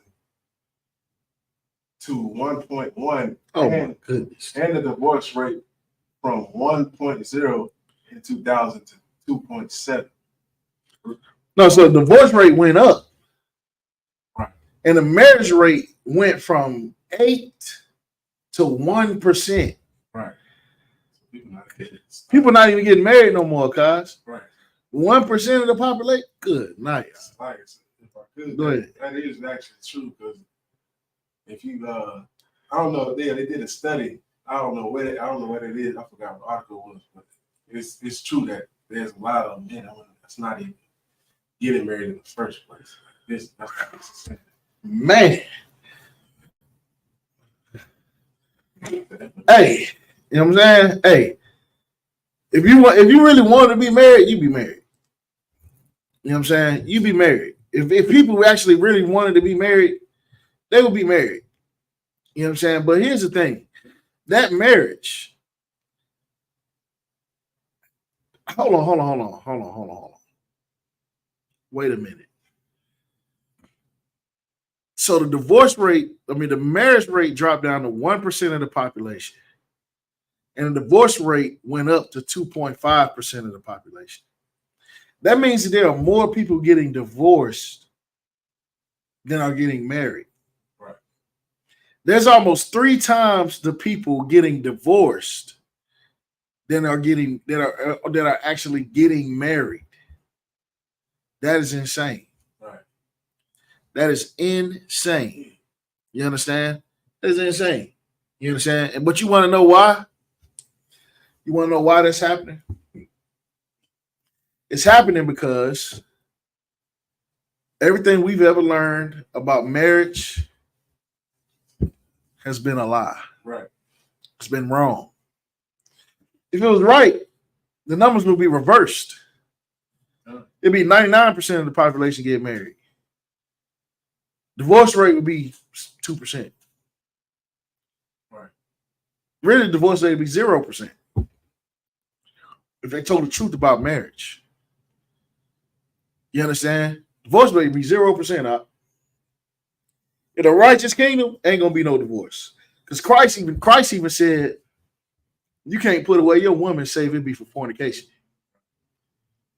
to 1.1, Oh and, my goodness. and the divorce rate from 1.0 in 2000 to 2.7. No, so the divorce rate went up. Right. And the marriage rate went from 8 to 1%. Right. People not even getting married no more, guys. Right. 1% of the population. Good, nice. Like, if I could, Go ahead. that is actually true, because if you I don't know, they did a study. I don't know what it is. I forgot what the article was, but it's true that there's a lot of men that's not even getting married in the first place. That's what this is saying. Man. Hey, you know what I'm saying? Hey, if you really want to be married, you be married. You know what I'm saying? You be married. If people actually really wanted to be married, they would be married. You know what I'm saying? But here's the thing. That marriage. Hold on. Wait a minute. So the the marriage rate dropped down to 1% of the population. And the divorce rate went up to 2.5% of the population. That means that there are more people getting divorced than are getting married. Right. There's almost 3 times the people getting divorced than are actually getting married. That is insane. Right. That is insane. You understand? That is insane. You understand? But you want to know why? You want to know why that's happening? It's happening because everything we've ever learned about marriage has been a lie. Right. It's been wrong. If it was right, the numbers would be reversed. It'd be 99% of the population get married. Divorce rate would be 2%. Right. Really, the divorce rate would be 0%. If they told the truth about marriage. You understand? Divorce rate would be 0% out. In a righteous kingdom, ain't gonna be no divorce. Because Christ even said, you can't put away your woman save it be for fornication.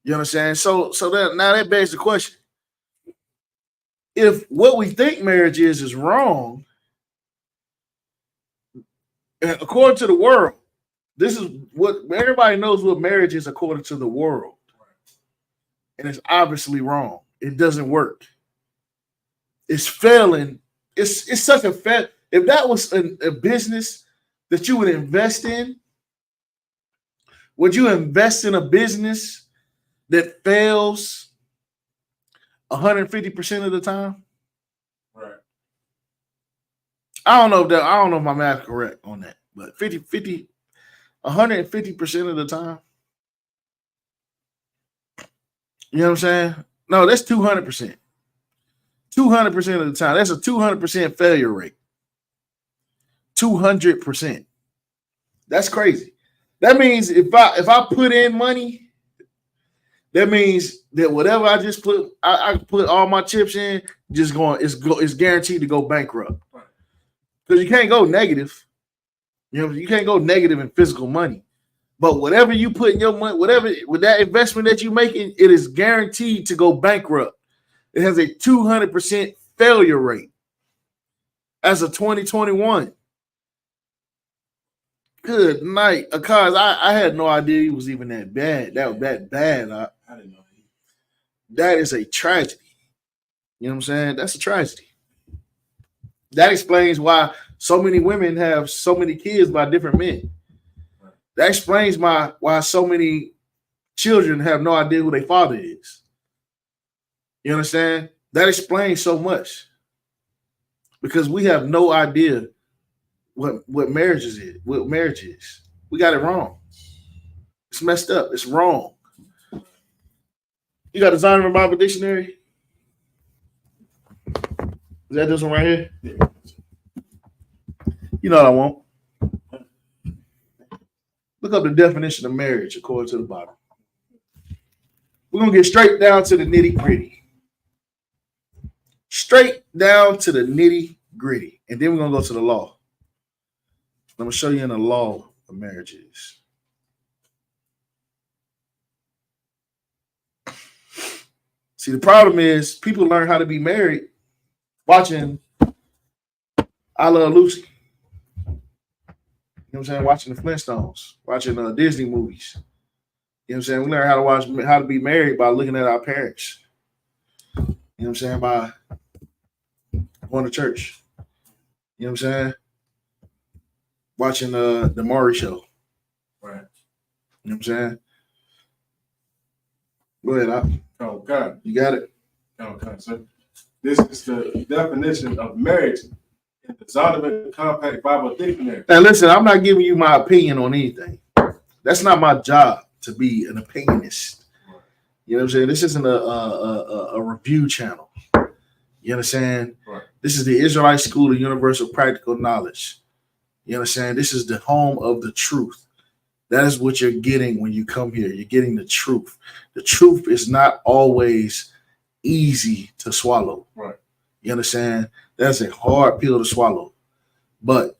You understand? So that begs the question. If what we think marriage is wrong, according to the world, this is what everybody knows what marriage is according to the world. And it's obviously wrong. It doesn't work. It's failing. It's such a fail. If that was a business that you would invest in, would you invest in a business that fails 150% of the time? Right. I don't know if my math is correct on that, but 150% of the time. You know what I'm saying? No, that's 200%. 200% of the time. That's a 200% failure rate. 200%. That's crazy. That means if I put in money, that means that whatever I just put, I put all my chips in, it's guaranteed to go bankrupt. Because you can't go negative. You know, you can't go negative in physical money. But whatever you put in your money, with that investment that you're making, it is guaranteed to go bankrupt. It has a 200% failure rate as of 2021. Good night. Because I had no idea he was even that bad. That was that bad. I didn't know. That is a tragedy. You know what I'm saying? That's a tragedy. That explains why so many women have so many kids by different men. That explains why so many children have no idea who their father is. You understand? That explains so much. Because we have no idea what marriage is. What marriage is. We got it wrong. It's messed up. It's wrong. You got the Zondervan Bible Dictionary? Is that this one right here? Yeah. You know what I want. Look up the definition of marriage according to the Bible. We're going to get straight down to the nitty gritty. Straight down to the nitty gritty. And then we're going to go to the law. I'm going to show you in the law of marriages. See, the problem is people learn how to be married watching I Love Lucy. You know what I'm saying? Watching the Flintstones, watching Disney movies. You know what I'm saying? We learn how to be married by looking at our parents. You know what I'm saying? By going to church. You know what I'm saying? Watching the Maury Show. Right. You know what I'm saying? Go ahead, Op. Oh, God. You got it? Oh, God, sir. This is the definition of marriage in the Zondervan Compact Bible Dictionary. Now, listen, I'm not giving you my opinion on anything. That's not my job to be an opinionist. Right. You know what I'm saying? This isn't a review channel. You understand? Right. This is the Israelite School of Universal Practical Knowledge. You understand? This is the home of the truth. That is what you're getting when you come here. You're getting the truth. The truth is not always easy to swallow. Right. You understand? That's a hard pill to swallow. But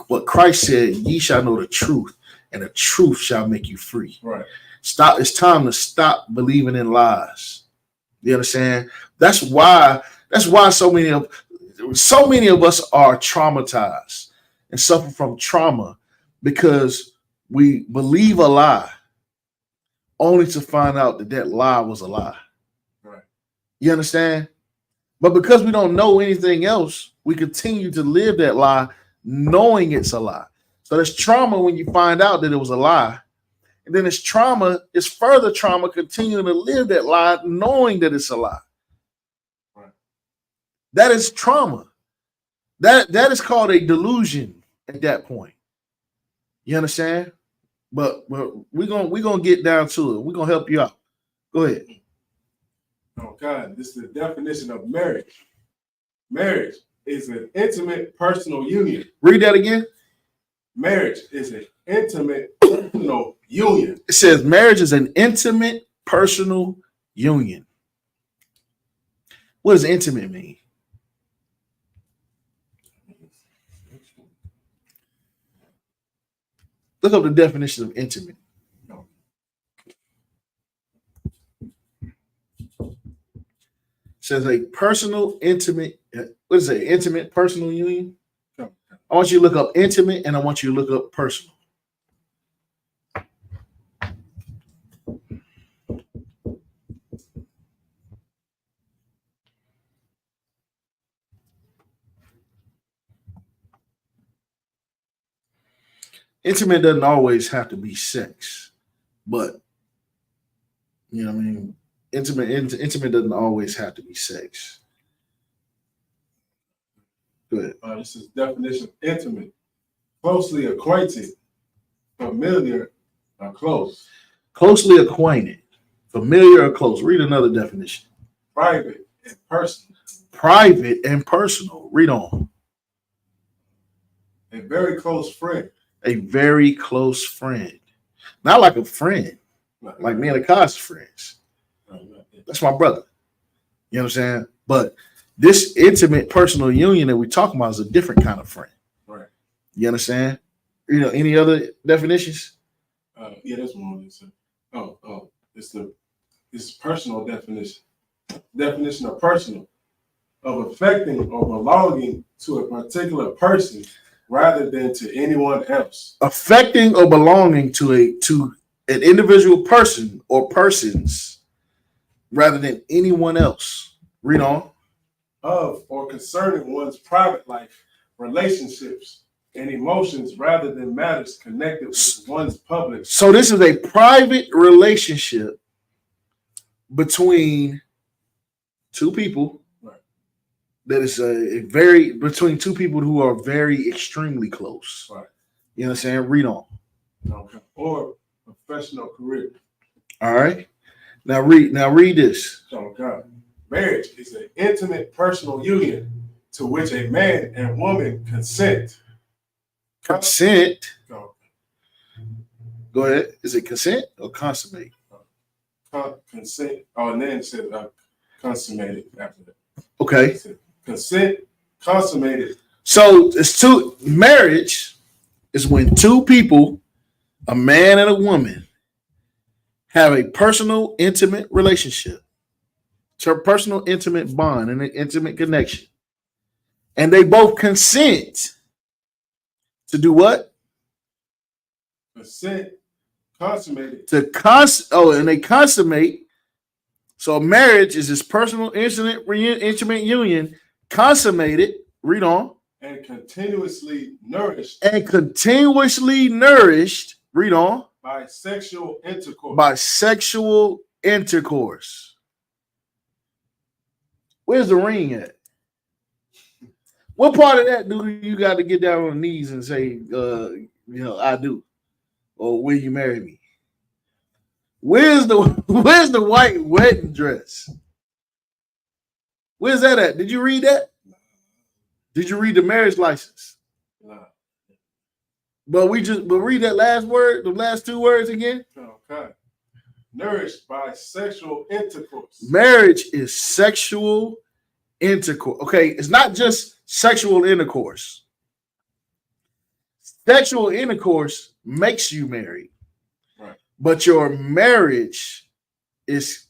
what Christ said, ye shall know the truth, and the truth shall make you free. Right. Stop. It's time to stop believing in lies. You understand? That's why so many of us are traumatized and suffer from trauma, because we believe a lie only to find out that lie was a lie. Right. You understand? But because we don't know anything else, we continue to live that lie knowing it's a lie. So there's trauma when you find out that it was a lie. And then it's further trauma continuing to live that lie knowing that it's a lie. Right. That is trauma. That is called a delusion at that point. You understand? But we're gonna get down to it. We're gonna help you out. Go ahead. Oh, God, this is the definition of marriage. Marriage is an intimate personal union. Read that again. Marriage is an intimate personal union. It says marriage is an intimate personal union. What does intimate mean? Look up the definition of intimate. It says a personal, intimate, what is it? Intimate personal union? I want you to look up intimate and I want you to look up personal. Intimate doesn't always have to be sex, but you know what I mean? Intimate doesn't always have to be sex. Go ahead. This is definition of intimate. Closely acquainted, familiar, or close. Closely acquainted, Familiar or close? Read another definition. Private and personal. Private and personal. Read on. A very close friend. A very close friend. Not like a friend, like me and Akash friends. That's my brother. You know what I'm saying? But this intimate personal union that we're talking about is a different kind of friend. Right. You understand? You know, any other definitions? Yeah, that's one. It's personal definition. Definition of personal, of affecting or belonging to a particular person rather than to anyone else. Affecting or belonging to an individual person or persons rather than anyone else. Read on. Of or concerning one's private life, relationships, and emotions rather than matters connected with one's public. So this is a private relationship between two people. Right. That is between two people who are very extremely close. Right. You know what I'm saying? Read on. Okay. Or professional career. All right. Now read this. Okay. Marriage is an intimate personal union to which a man and woman consent. Consent. Go. Go ahead. Is it consent or consummate? Consent. Oh, and then it said consummated after that. Okay. Consent, consummated. So marriage is when two people, a man and a woman, have a personal, intimate relationship. It's a personal, intimate bond and an intimate connection. And they both consent to do what? Consent, consummated. And they consummate. So marriage is this personal, intimate union, consummated. Read on. And continuously nourished. Read on. By sexual intercourse. Where's the ring at? What part of that do you got to get down on the knees and say, I do? Or will you marry me? Where's the white wedding dress? Where's that at? Did you read that? Did you read the marriage license? No. But read that last word, the last two words again. Okay. Nourished by sexual intercourse. Marriage is sexual intercourse. Okay, it's not just sexual intercourse. Sexual intercourse makes you married. Right. But your marriage is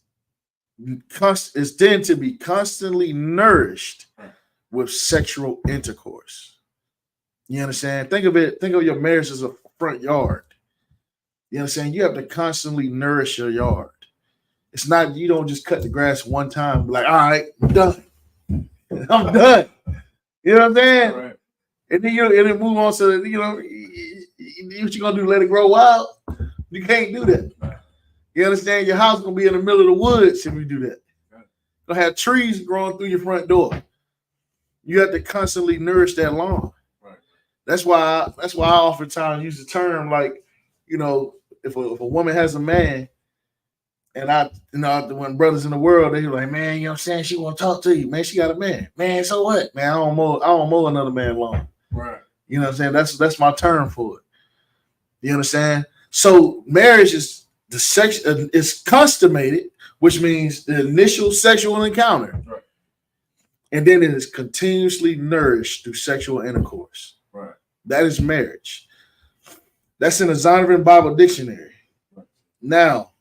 then to be constantly nourished with sexual intercourse. You understand? Think of your marriage as a front yard. You understand? You have to constantly nourish your yard. It's not, you don't just cut the grass one time and be like, all right, I'm done. I'm done. You know what I'm saying? Right. And then move on to, what you gonna do? Let it grow wild? You can't do that. You understand? Your house gonna be in the middle of the woods if you do that. You're gonna have trees growing through your front door. You have to constantly nourish that lawn. Right. That's why I oftentimes use the term like, if a woman has a man, and when brothers in the world, they're like, man, you know what I'm saying? She won't talk to you, man. She got a man. Man, so what? Man, I don't mow another man lawn. Right. You know what I'm saying? That's my term for it. You understand? So marriage is is consummated, which means the initial sexual encounter. Right. And then it is continuously nourished through sexual intercourse. Right. That is marriage. That's in the Zondervan Bible Dictionary. Right. Now,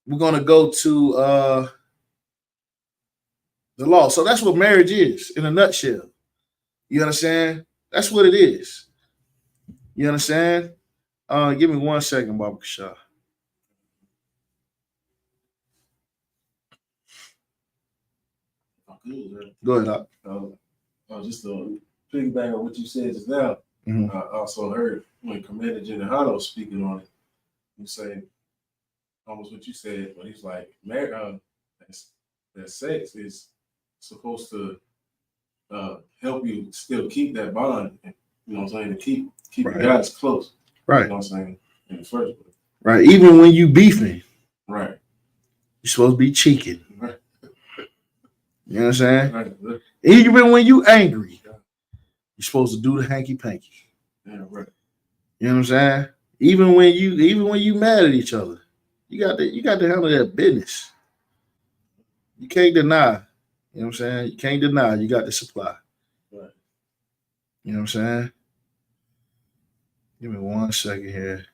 we're going to go to the law. So that's what marriage is in a nutshell. You understand? That's what it is. You understand? Give me 1 second, Baba Kasha. Go ahead. Just to piggyback on what you said just now, Mm-hmm. I also heard when Commander General was speaking on it, he said almost what you said, but he's like, that sex is supposed to help you still keep that bond, you know what I'm saying, to keep right. you guys close. Right. You know what I'm saying? In the first place. Right. Even when you beefing. Right. You're supposed to be cheeking. Right. You know what I'm saying? Right. Even when you angry, you're supposed to do the hanky panky. Yeah, right. You know what I'm saying? Even when you mad at each other, you got to handle that business. You can't deny. You know what I'm saying? You can't deny. You got to supply. Right. You know what I'm saying? Give me 1 second here.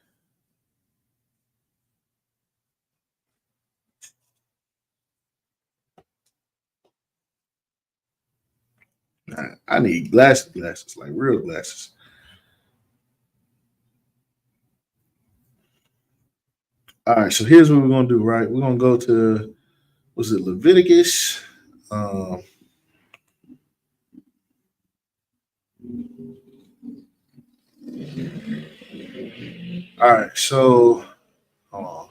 I need glasses, like real glasses. All right, so here's what we're gonna do, right? We're gonna go to, was it Leviticus? All right, so hold on.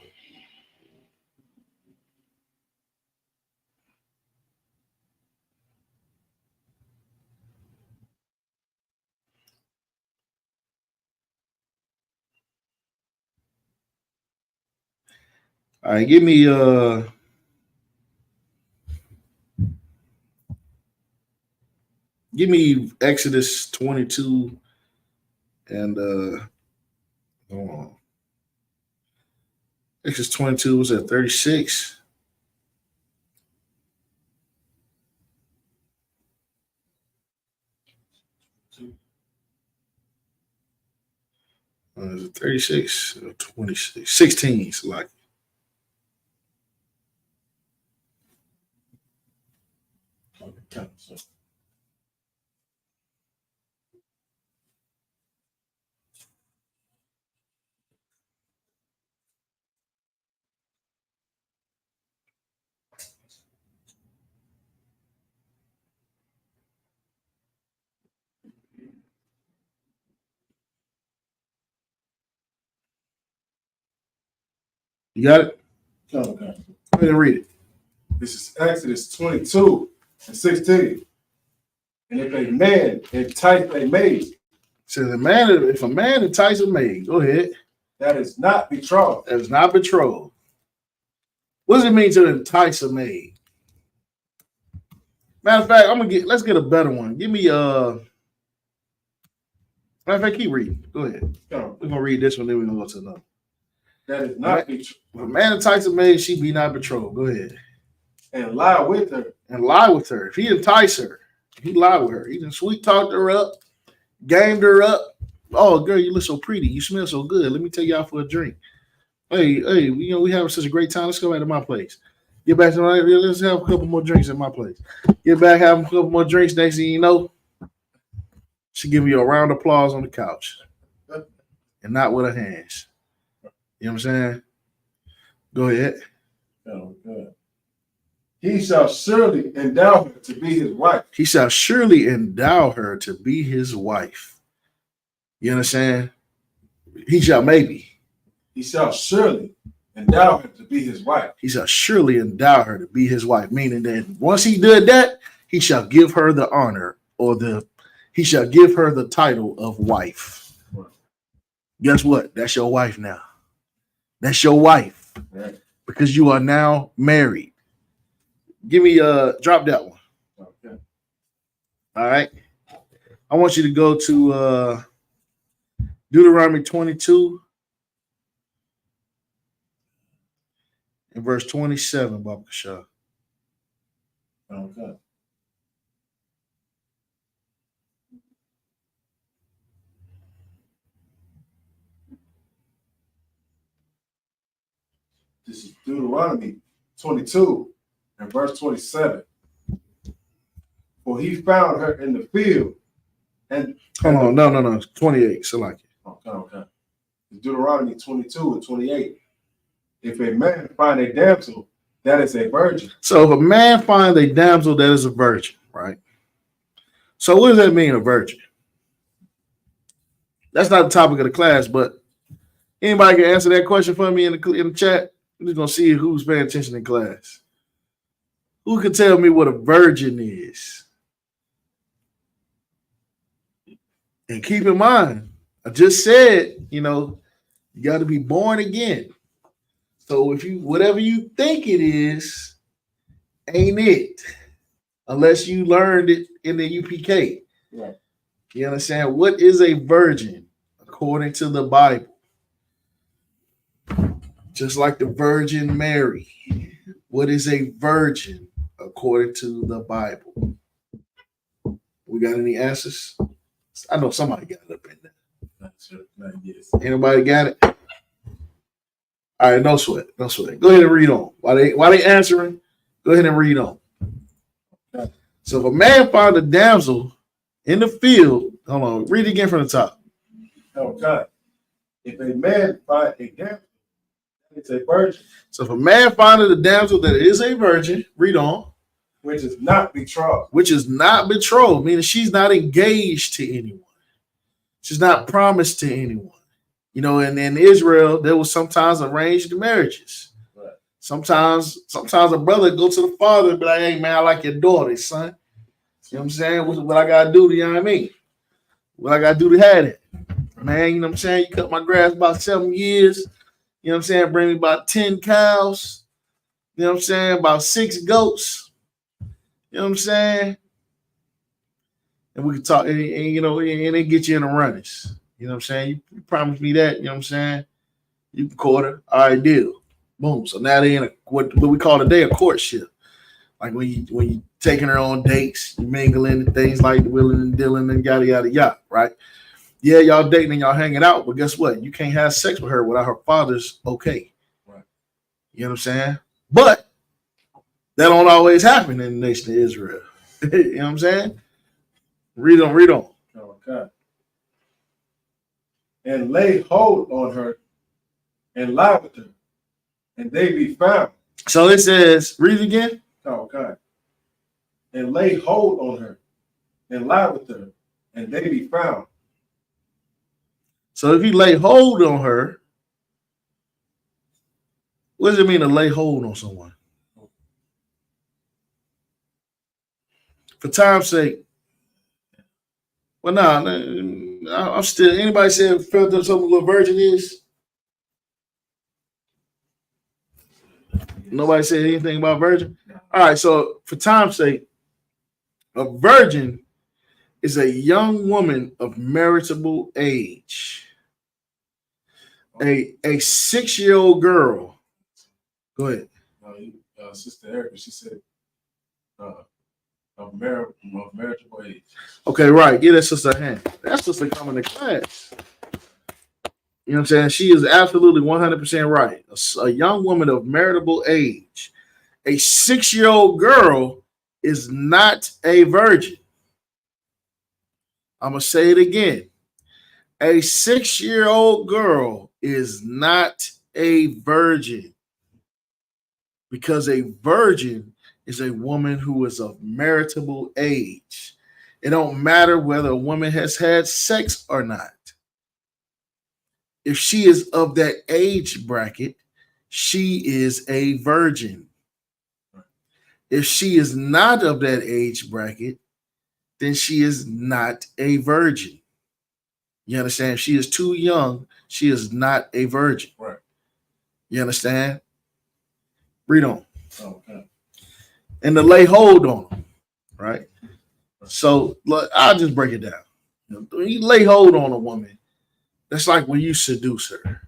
All right, give me Exodus 22 and hold on. Exodus 22 was at 36. Is it 36 or 26? 16, so like. You got it? Okay. Go ahead and read it. This is Exodus 22 and 16. And if a man entice a maid, Says if a man entices a maid, go ahead. that is not betrothed. That is not betrothed. What does it mean to entice a maid? Matter of fact, let's get a better one. Give me matter of fact, keep reading. Go ahead. No, We're gonna read this one, then we're gonna go to another. that is not betrothed. If a man entices a maid, she be not betrothed. Go ahead. And lie with her. And lie with her. If he entice her, he lied with her. He done sweet talked her up, gamed her up. Oh, girl, you look so pretty. You smell so good. Let me take you out for a drink. Hey, we having such a great time. Let's go back to my place. Get back to let's have a couple more drinks at my place. Get back, have a couple more drinks. Next thing you know, she give you a round of applause on the couch. And not with her hands. You know what I'm saying? Go ahead. Oh, good. He shall surely endow her to be his wife. He shall surely endow her to be his wife. You understand? He shall maybe. He shall surely endow her to be his wife. He shall surely endow her to be his wife, meaning that once he did that, he shall give her the honor he shall give her the title of wife. Right. Guess what? That's your wife now. That's your wife. Right. Because you are now married. Give me drop that one. Okay. All right. I want you to go to Deuteronomy 22 and verse 27, Baba Kasha. Okay. This is Deuteronomy 22 and verse 27. For he found her in the field. And Hold on, no. 28. So like it. Okay. Deuteronomy 22 and 28. If a man find a damsel, that is a virgin. So if a man finds a damsel that is a virgin, right? So what does that mean, a virgin? That's not the topic of the class, but anybody can answer that question for me in the chat. I'm just gonna see who's paying attention in class. Who can tell me what a virgin is? And keep in mind, I just said, you got to be born again. So if you whatever you think it is, ain't it? Unless you learned it in the UPK. Right. You understand? What is a virgin according to the Bible? Just like the Virgin Mary. What is a virgin according to the Bible? We got any answers? I know somebody got it up in there. Not sure. Not yes. Anybody got it? All right, no sweat. No sweat. Go ahead and read on. While they answering, go ahead and read on. So if a man find a damsel in the field, hold on, read it again from the top. Okay. If a man find a damsel, it's a virgin, So if a man findeth a damsel that is a virgin, read on, which is not betrothed, which is not betrothed, meaning she's not engaged to anyone. She's not promised to anyone. You know, and in Israel, there was sometimes arranged marriages. Right. Sometimes a brother go to the father and be like, hey man, I like your daughter, son. You know what I'm saying? What I gotta do to, you know what I mean? What I gotta do to have it? Man, you know what I'm saying? You cut my grass about 7 years. You know what I'm saying? Bring me about 10 cows. You know what I'm saying? About 6 goats. You know what I'm saying? And we can talk, and you know, and it get you in the runnings. You know what I'm saying? You promised me that. You know what I'm saying? You can quarter. All right, deal. Boom. So now they in what we call today a courtship. Like when you taking her on dates, you mingling and things like willing and dealing and yada yada yada. Right? Yeah, y'all dating and y'all hanging out, but guess what? You can't have sex with her without her father's okay. Right. You know what I'm saying? But that don't always happen in the nation of Israel. You know what I'm saying? Read on. okay, and lay hold on her and lie with her, and they be found. So it says, read it again. Okay. And lay hold on her and lie with her, and they be found. So if you lay hold on her, what does it mean to lay hold on someone? For time's sake, well, I'm still, anybody said felt that something what a virgin is? Nobody said anything about virgin? All right, so for time's sake, a virgin is a young woman of marriageable age. A 6-year-old girl. Go ahead. Sister Erica, she said of marriageable age. Okay, right. Give that sister a hand. That sister coming to class. You know what I'm saying? She is absolutely 100% right. A young woman of marriageable age. A 6-year-old girl is not a virgin. I'm going to say it again. A 6-year-old girl is not a virgin, because a virgin is a woman who is of marriageable age. It don't matter whether a woman has had sex or not. If she is of that age bracket, she is a virgin. If she is not of that age bracket, then she is not a virgin. You understand? If she is too young, she is not a virgin. Right. You understand? Read on. Okay. And to lay hold on them, right? So look, I'll just break it down. When you lay hold on a woman, that's like when you seduce her.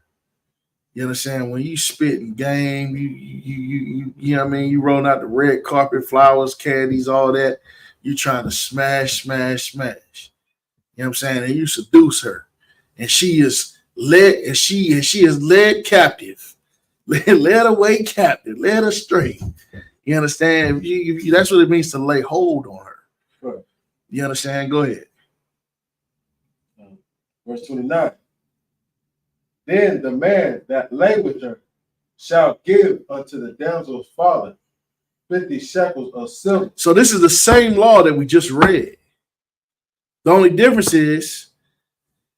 You understand? When you spit and game, you know what I mean? You rolling out the red carpet, flowers, candies, all that. You trying to smash. You know what I'm saying? And you seduce her, and she is led, and she is led captive, led away captive, led astray. You understand? That's what it means to lay hold on her. Right. You understand? Go ahead. Verse 29. Then the man that lay with her shall give unto the damsel's father 50 shekels of silver. So this is the same law that we just read. The only difference is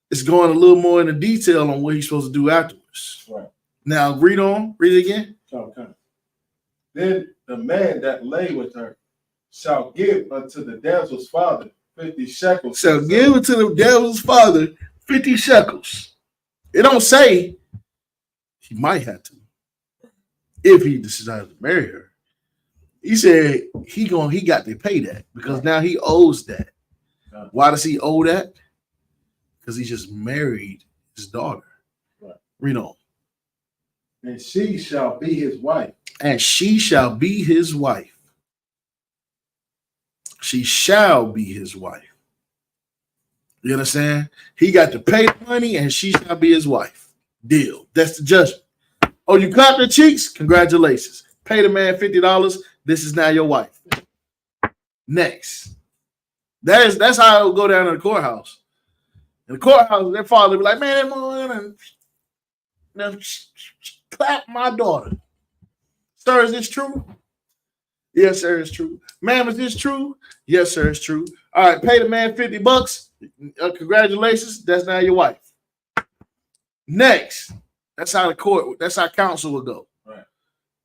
it's going a little more into detail on what he's supposed to do afterwards. Right. Now read it again. Okay. Then the man that lay with her shall give unto the damsel's father 50 shekels. Shall give unto the damsel's father 50 shekels. It don't say he might have to. if he decided to marry her. He said he got to pay that because now he owes that. Why does he owe that? Because he just married his daughter. Right. Read on. And she shall be his wife. And she shall be his wife. She shall be his wife. You understand? He got to pay the money and she shall be his wife. Deal. That's the judgment. Oh, you clap the cheeks? Congratulations. Pay the man $50. This is now your wife. Next. That's how it will go down to the courthouse. In the courthouse, their father will be like, man, clap my daughter. Sir, is this true? Yes, sir, it's true. Ma'am, is this true? Yes, sir, it's true. All right, pay the man $50. Congratulations, that's now your wife. Next, that's how counsel will go. Right.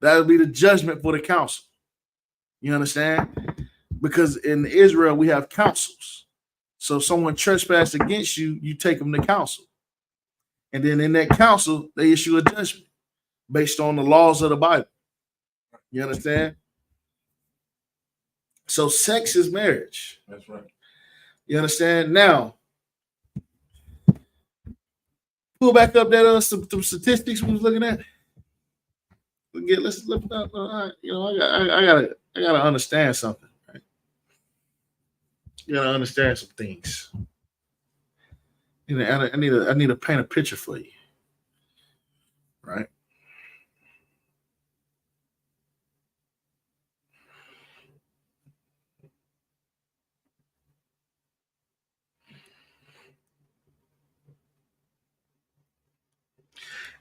That'll be the judgment for the council. You understand? Because in Israel, we have councils. So if someone trespassed against you, you take them to council. And then in that council, they issue a judgment based on the laws of the Bible. You understand? So sex is marriage. That's right. You understand? Now, pull back up that some statistics we was looking at. Let's look up. I gotta understand something. Right? You gotta understand some things. I need to paint a picture for you. Right?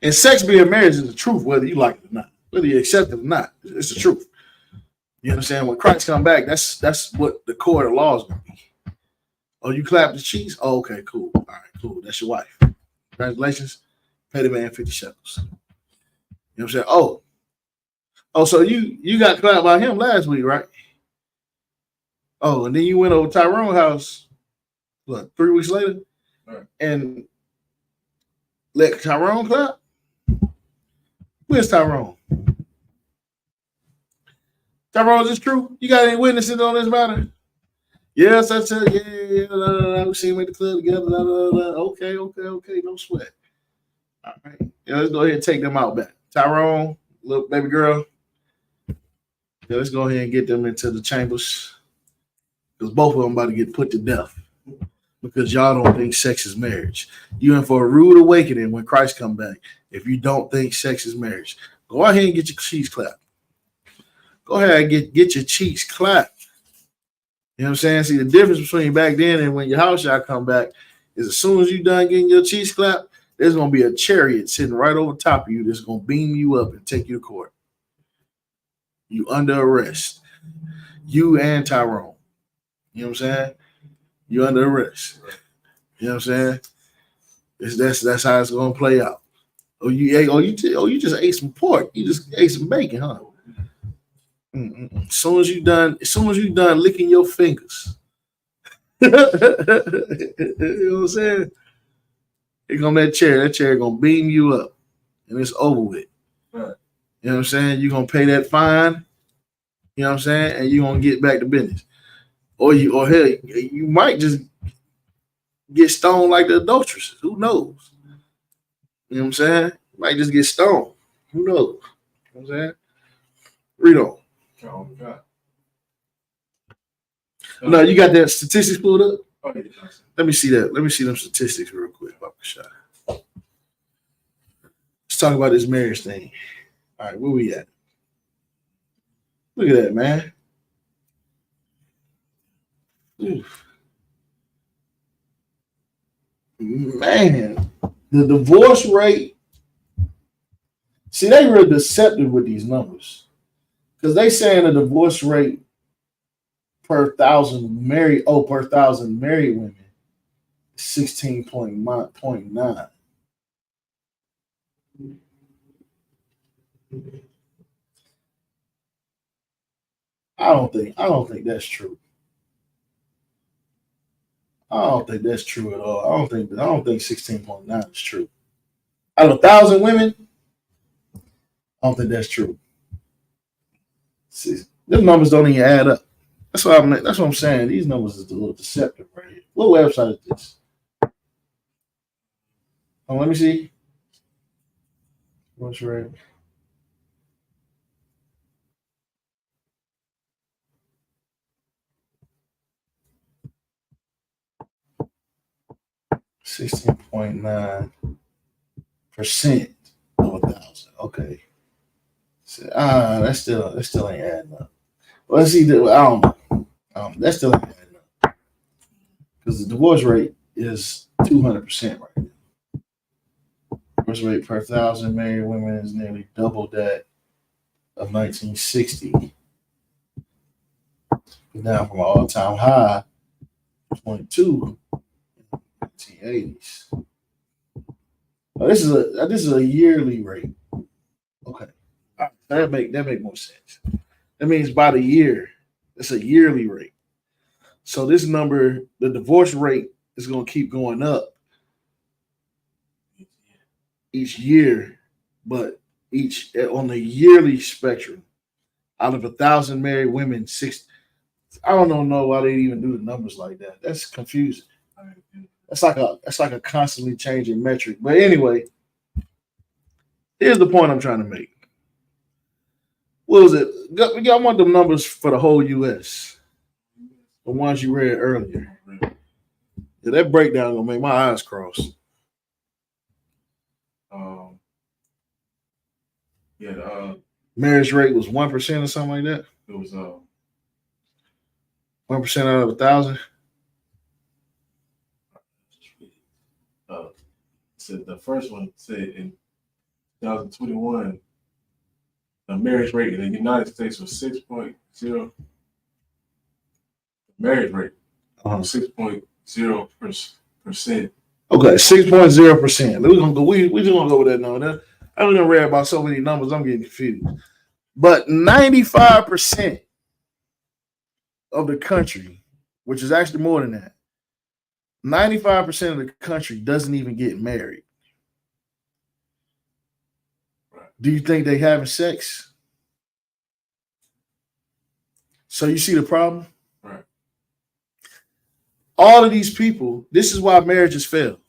And sex being marriage is the truth, whether you like it or not, whether you accept it or not. It's the truth. You understand? When Christ come back, that's what the court of law is going to be. Oh, you clap the cheeks? Oh, okay, cool. All right, cool. That's your wife. Congratulations. Pay the man 50 shekels. You know what I'm saying? Oh, so you got clapped by him last week, right? Oh, and then you went over to Tyrone's house, 3 weeks later? Right. And let Tyrone clap? Where's Tyrone? Tyrone, is this true? You got any witnesses on this matter? Yes, I said, yeah. We seen him at the club together. Okay, no sweat. All right. Yeah, let's go ahead and take them out back. Tyrone, little baby girl. Yeah, let's go ahead and get them into the chambers. Because both of them about to get put to death. Because y'all don't think sex is marriage. You in for a rude awakening when Christ come back. If you don't think sex is marriage, go ahead and get your cheeks clapped. Go ahead and get your cheeks clapped. You know what I'm saying? See, the difference between back then and when your house y'all come back is as soon as you done getting your cheeks clapped, there's going to be a chariot sitting right over top of you that's going to beam you up and take you to court. You under arrest. You and Tyrone. You know what I'm saying? You under arrest. You know what I'm saying? That's how it's gonna play out. You just ate some pork. You just ate some bacon, huh? As soon as you done licking your fingers. You know what I'm saying? Here come that chair gonna beam you up, and it's over with. Right. You know what I'm saying? You're gonna pay that fine, you know what I'm saying, and you're gonna get back to business. Or hell, you might just get stoned like the adulteresses. Who knows? You know what I'm saying? You might just get stoned. Who knows? You know what I'm saying? Read on. Oh, God. No, you got that statistics pulled up? Oh, yeah. Let me see that. Let me see them statistics real quick. Let's talk about this marriage thing. All right, where we at? Look at that, man. Oof. Man, the divorce rate. See, they real deceptive with these numbers because they saying the divorce rate per thousand married women is 16.9. I don't think that's true. I don't think that's true at all. I don't think 16.9 is true. Out of 1,000 women, I don't think that's true. See, them numbers don't even add up. That's what I'm saying. These numbers is a little deceptive right here. What website is this? Oh, let me see. What's right? $16.9% of 1,000. Okay. So, that still ain't adding up. Well, let's see. I don't know. That still ain't adding up because the divorce rate is 200% right now. Divorce rate per 1,000 married women is nearly double that of 1960. Down from an all-time high, 22 in the 1980s. Now, this is a yearly rate. Okay, that make more sense. That means by the year, it's a yearly rate. So this number, the divorce rate, is going to keep going up each year, but each on the yearly spectrum, out of 1,000 married women, I don't know why they even do the numbers like that. That's confusing. That's like a constantly changing metric. But anyway, here's the point I'm trying to make. What was it? I want them numbers for the whole U.S. The ones you read earlier. Yeah, that breakdown gonna make my eyes cross. Marriage rate was 1% or something like that. It was 1% out of 1,000. So the first one said in 2021, the marriage rate in the United States was 6.0. Marriage rate 6.0%. Okay, 6.0%. We're gonna go. We just gonna go with that number. I'm gonna read about so many numbers. I'm getting confused. But 95% of the country, which is actually more than that, 95% of the country doesn't even get married. Right. Do you think they having sex? So you see the problem? Right. All of these people, this is why marriages fail.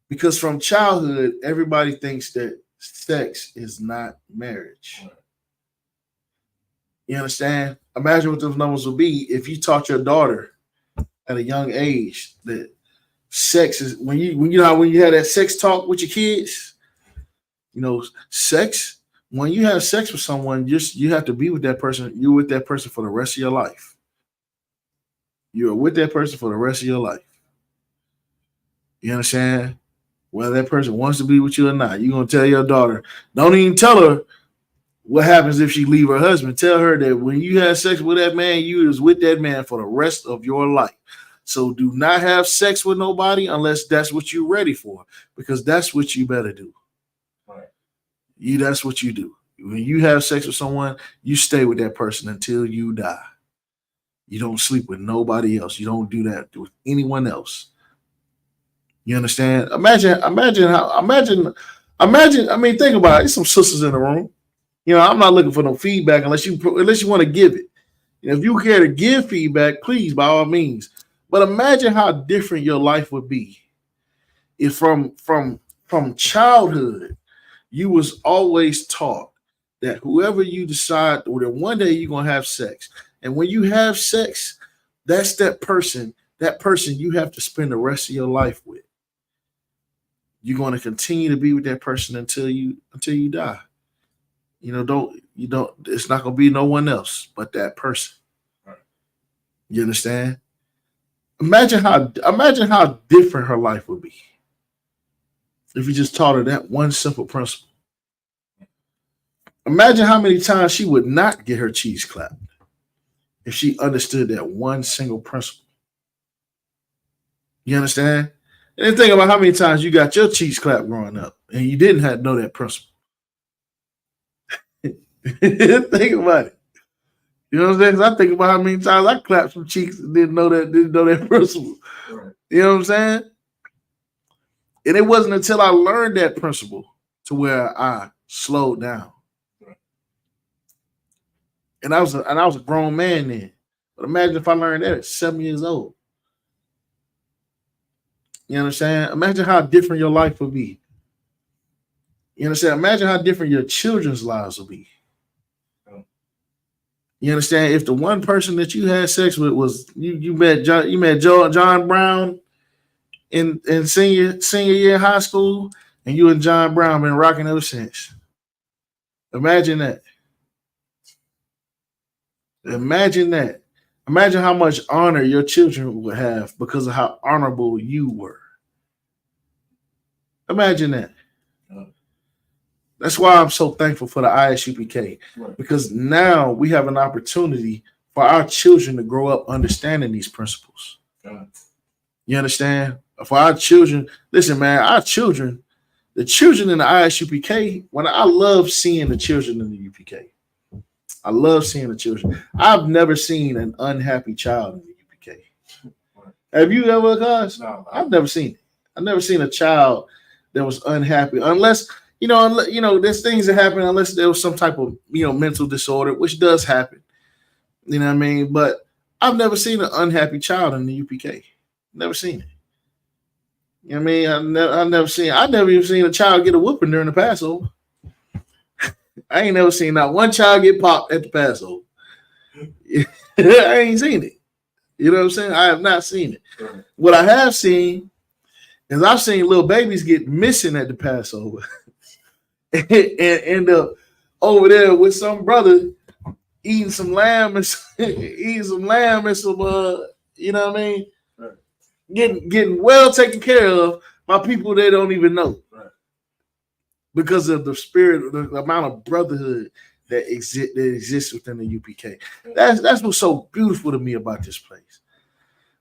Because from childhood, everybody thinks that sex is not marriage. Right. You understand? Imagine what those numbers would be if you taught your daughter at a young age that sex is when you have that sex talk with your kids, sex, when you have sex with someone, you have to be with that person. You're with that person for the rest of your life. You're with that person for the rest of your life. You understand? Whether that person wants to be with you or not, you're gonna tell your daughter, don't even tell her what happens if she leave her husband. Tell her that when you have sex with that man, you is with that man for the rest of your life. So do not have sex with nobody unless that's what you're ready for, because that's what you better do. Right. That's what you do. When you have sex with someone, you stay with that person until you die. You don't sleep with nobody else. You don't do that with anyone else. You understand? Imagine. I mean, think about it. There's some sisters in the room. I'm not looking for no feedback unless you want to give it. If you care to give feedback, please, by all means. But imagine how different your life would be if from childhood you was always taught that whoever you decide, or that one day you're gonna have sex, and when you have sex, that's that person you have to spend the rest of your life with. You're going to continue to be with that person until you die. It's not going to be no one else but that person. Right. You understand? Imagine how different her life would be if you just taught her that one simple principle. Imagine how many times she would not get her cheeks clapped if she understood that one single principle. You understand? And then think about how many times you got your cheeks clapped growing up and you didn't know that principle. Think about it. You know what I'm saying? 'Cause I think about how many times I clapped some cheeks and didn't know that principle. Right. You know what I'm saying? And it wasn't until I learned that principle to where I slowed down. Right. And I was a grown man then. But imagine if I learned that at 7 years old. You understand? Imagine how different your life would be. You understand? Imagine how different your children's lives will be. You understand? If the one person that you had sex with was you met John Brown in senior year in high school, and you and John Brown been rocking ever since. Imagine that. Imagine that. Imagine how much honor your children would have because of how honorable you were. Imagine that. That's why I'm so thankful for the ISUPK, because now we have an opportunity for our children to grow up understanding these principles. You understand? For our children, listen, man, our children, the children in the ISUPK, I love seeing the children in the UPK. I love seeing the children. I've never seen an unhappy child in the UPK. Have you ever, guys? No, I've never seen it. I've never seen a child that was unhappy, unless there's things that happen unless there was some type of mental disorder, which does happen. You know what I mean? But I've never seen an unhappy child in the UPK. Never seen it. You know what I mean? I've never even seen a child get a whooping during the Passover. I ain't never seen not one child get popped at the Passover. I ain't seen it. You know what I'm saying? I have not seen it. Right. What I have seen is I've seen little babies get missing at the Passover and end up over there with some brother eating some lamb and some, you know what I mean? Right. Getting well taken care of by people they don't even know. Right. Because of the spirit, the amount of brotherhood that exists within the UPK. That's what's so beautiful to me about this place.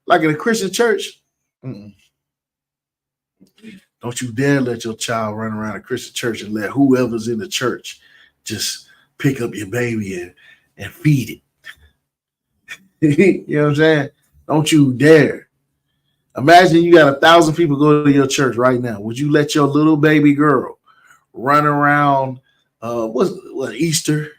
Like in a Christian church, don't you dare let your child run around a Christian church and let whoever's in the church just pick up your baby and feed it. You know what I'm saying? Don't you dare. Imagine you got 1,000 people go to your church right now. Would you let your little baby girl run around? What Easter?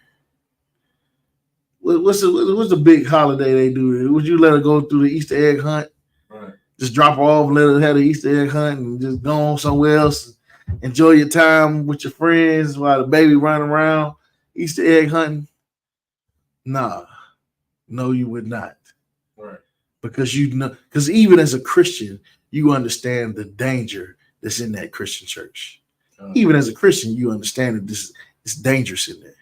What's the big holiday they do? Would you let her go through the Easter egg hunt? Right. Just drop her off and let her have the Easter egg hunt and just go on somewhere else. Enjoy your time with your friends while the baby running around Easter egg hunting. No, you would not. Right. Because even as a Christian, you understand the danger that's in that Christian church. Even as a Christian, you understand that it's dangerous in there.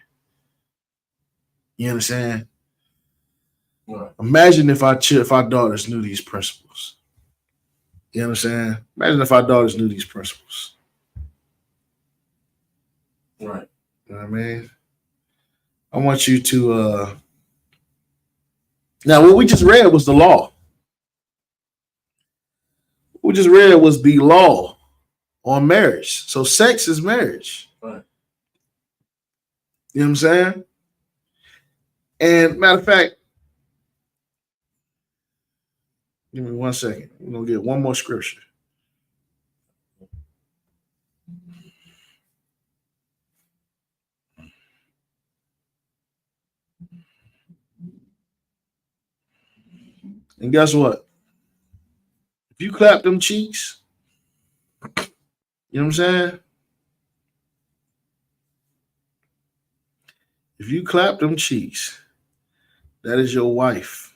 You understand? Right. Imagine if our daughters knew these principles. You understand? Imagine if our daughters knew these principles. Right. You know what I mean? I want you to now what we just read was the law. What we just read was the law on marriage. So sex is marriage. Right. You know what I'm saying? And matter of fact, give me 1 second. We're going to get one more scripture. And guess what? If you clap them cheeks, you know what I'm saying? If you clap them cheeks, that is your wife.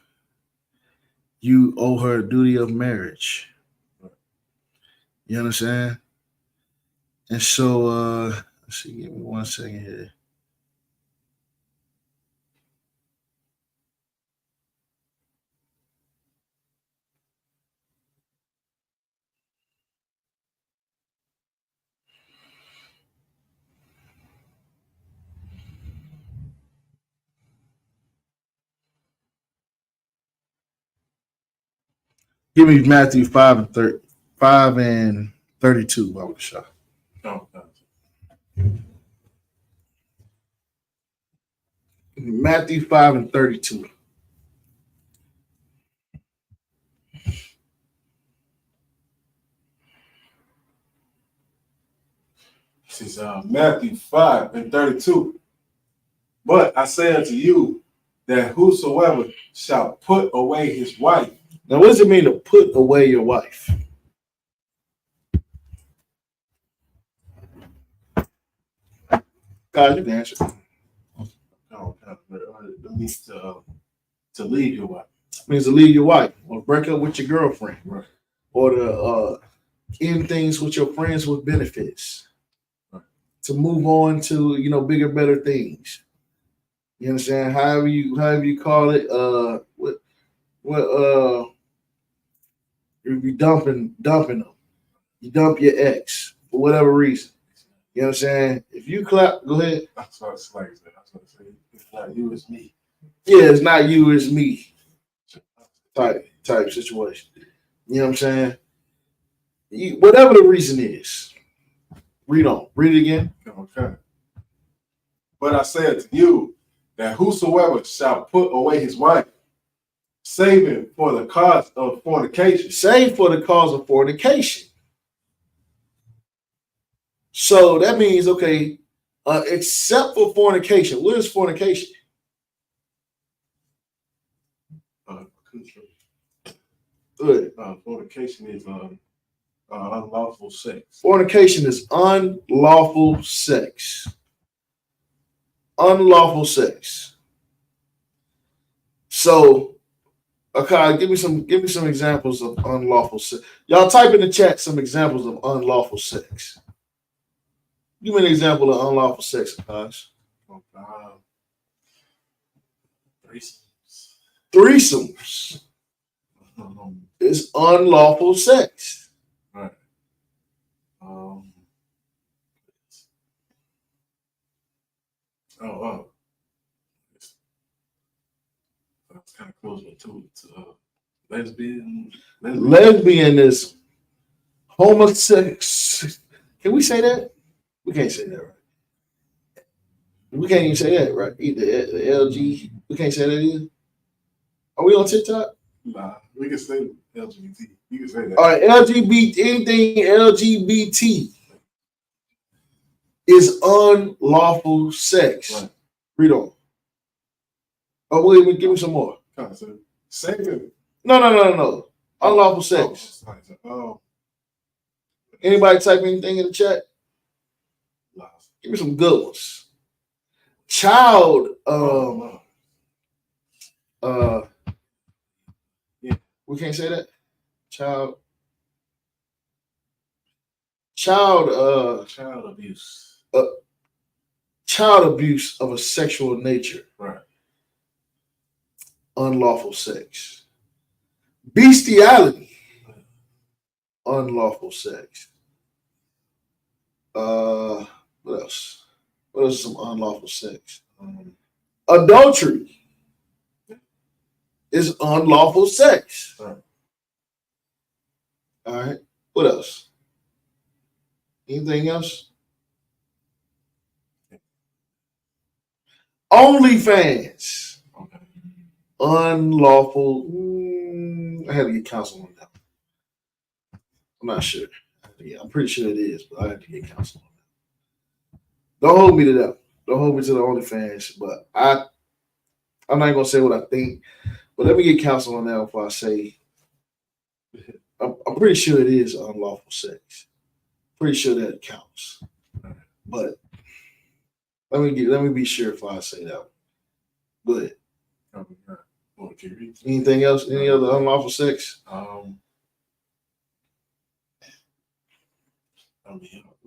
You owe her a duty of marriage. You understand? And so, let's see, give me 1 second here. Give me Matthew 5 and 32, Baba Shah. Matthew 5 and 32. This is Matthew 5 and 32. But I say unto you that whosoever shall put away his wife. Now, what does it mean to put away your wife? God, you can answer. To leave your wife. It means to leave your wife or break up with your girlfriend, Right. or to end things with your friends with benefits, right. To move on to bigger, better things. You understand? However you call it. You dumping them. You dump your ex for whatever reason. You know what I'm saying? If you clap, go ahead. That's what it's like. That's what I say. It's not you, it's me. Yeah, it's not you, it's me. Type situation. You know what I'm saying? Whatever the reason is. Read on. Read it again. Okay. But I said to you that whosoever shall put away his wife, saving for the cause of fornication. Save for the cause of fornication. So that means, okay, except for fornication. What is fornication? Good. Fornication is unlawful sex. Fornication is unlawful sex. Unlawful sex. So, okay, give me some examples of unlawful sex. Y'all type in the chat some examples of unlawful sex. Give me an example of unlawful sex, guys. Threesomes. It's unlawful sex. Right. That's kind of close to lesbian. Lesbianism. Homosexual. Can we say that? We can't say that, right? We can't even say that, right? Either the LG. We can't say that either. Are we on TikTok? Nah, we can say LGBT. You can say that. All right, LGBT, anything LGBT is unlawful sex. Right. Read on. Oh, wait, give me some more. Saving. No. Unlawful sex. Anybody type anything in the chat? Give me some good ones. Child. We can't say that. Child abuse. Child abuse of a sexual nature. Right. Unlawful sex. Bestiality. Unlawful sex. What else? What else is some unlawful sex? Adultery is unlawful sex. Right. All right. What else? Anything else? OnlyFans. Okay. Unlawful. I had to get counsel on that. I'm not sure. I'm pretty sure it is, but I had to get counsel on that. Don't hold me to that. Don't hold me to the OnlyFans, but I'm not gonna say what I think. But let me get counsel on that before I say. I'm pretty sure it is unlawful sex. Pretty sure that counts. But let me be sure if I say that one. Good. Anything else? Any other unlawful sex?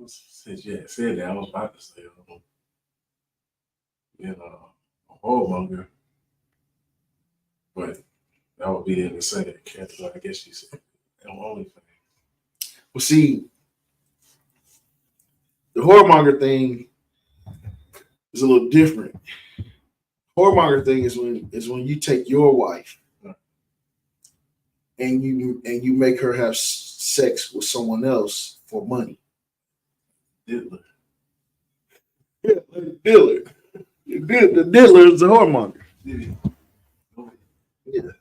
Since you had said that, I was about to say, a whoremonger, but that would be in the same category, I guess you said. OnlyFans. Well, see, the whoremonger thing is a little different. Whoremonger thing is when you take your wife and you make her have sex with someone else for money. Diddler. Yeah, the diddler. The diddler is the whoremonger. Yeah.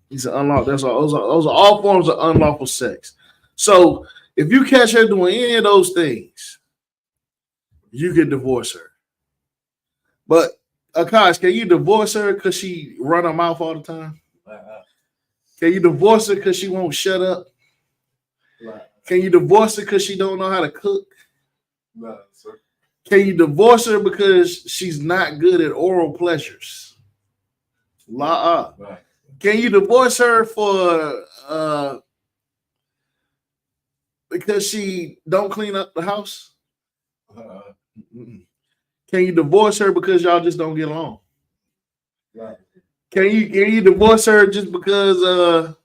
He's an unlawful. Those are all forms of unlawful sex. So if you catch her doing any of those things, you can divorce her. But Akash, can you divorce her because she run her mouth all the time? Right. Can you divorce her because she won't shut up? Right. Can you divorce her because she don't know how to cook? No, sir. Can you divorce her because she's not good at oral pleasures? Right. Can you divorce her for because she don't clean up the house? Can you divorce her because y'all just don't get along? Right. Can you divorce her just because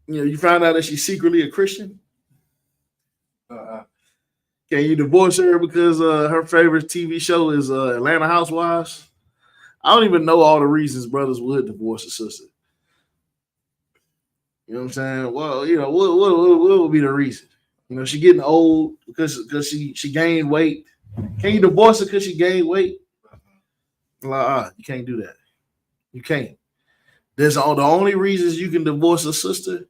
you found out that she's secretly a Christian? Can you divorce her because her favorite TV show is Atlanta Housewives? I don't even know all the reasons brothers would divorce a sister. You know what I'm saying? Well, what would be the reason? She getting old because she gained weight. Can you divorce her because she gained weight? You can't do that. You can't. The only reasons you can divorce a sister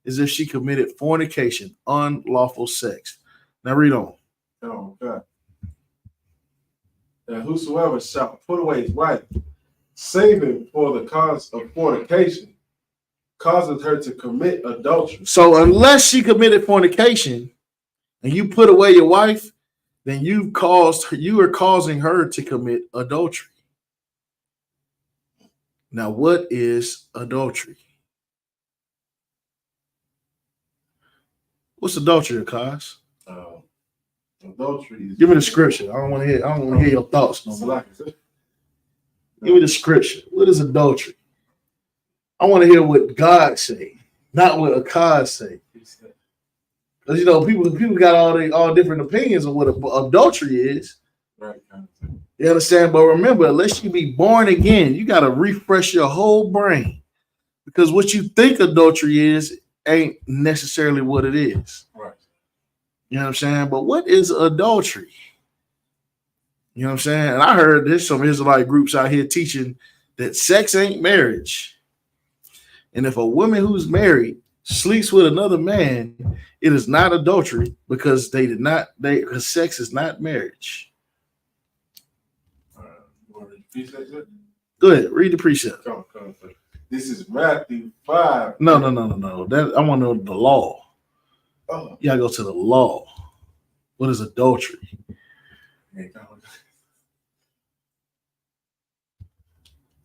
is if she committed fornication, unlawful sex. Now read on. Oh, God. And whosoever shall put away his wife, saving for the cause of fornication, causes her to commit adultery. So unless she committed fornication and you put away your wife, then you are causing her to commit adultery. Now, what is adultery? What's adultery, Akash? Adultery. Give me the scripture. I don't want to hear your thoughts no more. Give me the scripture. What is adultery? I want to hear what God say, not what Akash say. Because people got all different opinions of what adultery is. Right. You understand? But remember, unless you be born again, you got to refresh your whole brain. Because what you think adultery is ain't necessarily what it is. Right. You know what I'm saying? But what is adultery? You know what I'm saying? And I heard there's some Israelite groups out here teaching that sex ain't marriage. And if a woman who's married sleeps with another man, it is not adultery because because sex is not marriage. Go ahead, read the precept. Come. This is Matthew 5. No. That I want to know the law. Oh. You gotta go to the law. What is adultery?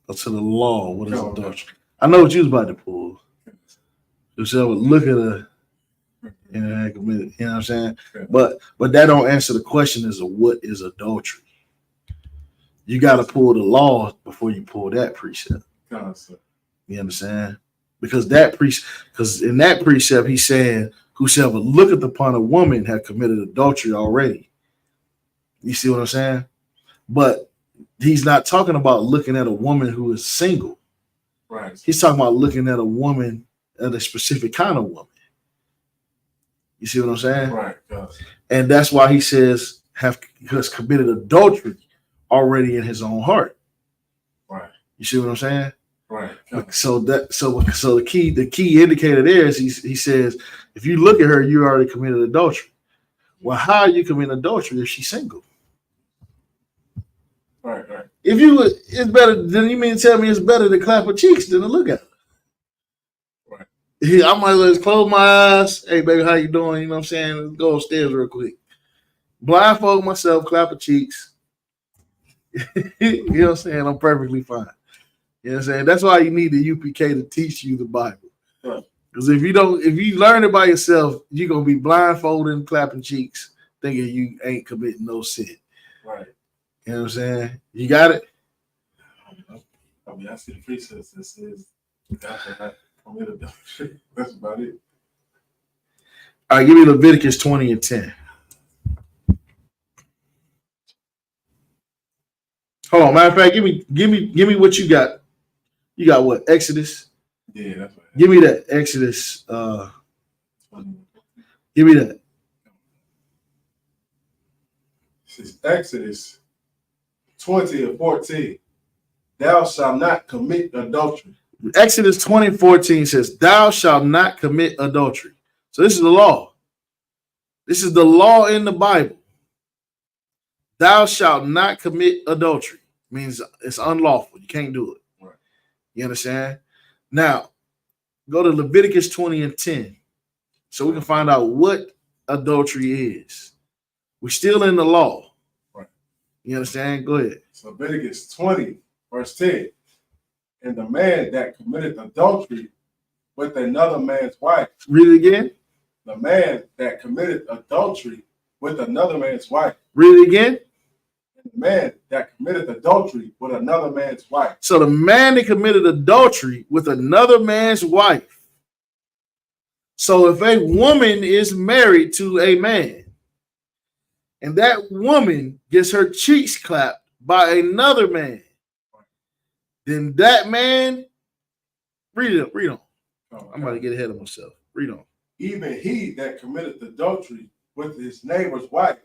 Go to the law. What is adultery? I know what you was about to pull. So look at her. You know what I'm saying? But that don't answer the question as to what is adultery. You got to pull the law before you pull that precept. You understand? Because in that precept, he's saying, whosoever looketh upon a woman have committed adultery already. You see what I'm saying? But he's not talking about looking at a woman who is single. Right. He's talking about looking at a woman, at a specific kind of woman. You see what I'm saying? Right. And that's why he says has committed adultery already in his own heart. Right. You see what I'm saying? Right. So the key indicator there is he says, if you look at her, you already committed adultery. Well, how are you committing adultery if she's single? Right. If it's better, then you mean to tell me it's better to clap her cheeks than to look at her? Right. I might as well just close my eyes. Hey, baby, how you doing? You know what I'm saying? Let's go upstairs real quick. Blindfold myself, clap her cheeks. You know what I'm saying? I'm perfectly fine. You know what I'm saying? That's why you need the UPK to teach you the Bible. Because if you learn it by yourself, you're going to be blindfolded and clapping cheeks, thinking you ain't committing no sin. Right. You know what I'm saying? You got it? I mean, I see the precepts that says that's about it. All right, give me Leviticus 20 and 10. Hold on, matter of fact, give me what you got. You got what? Exodus? Yeah, that's right. Give me that. Exodus. Give me that. This is Exodus 20 and 14. Thou shalt not commit adultery. Exodus 20:14 says, thou shalt not commit adultery. So this is the law. This is the law in the Bible. thou shalt not commit adultery. Means it's unlawful. You can't do it. Right. You understand? Now, go to Leviticus 20 and 10 so we can find out what adultery is. We're still in the law. Right. You understand? Go ahead. So Leviticus 20, verse 10. And the man that committed adultery with another man's wife. Read it again. The man that committed adultery with another man's wife. Read it again. And the man that committed adultery with another man's wife. So the man that committed adultery with another man's wife. So if a woman is married to a man and that woman gets her cheeks clapped by another man, then that man, read on. I'm about to get ahead of myself. Read on. Even he that committed adultery with his neighbor's wife,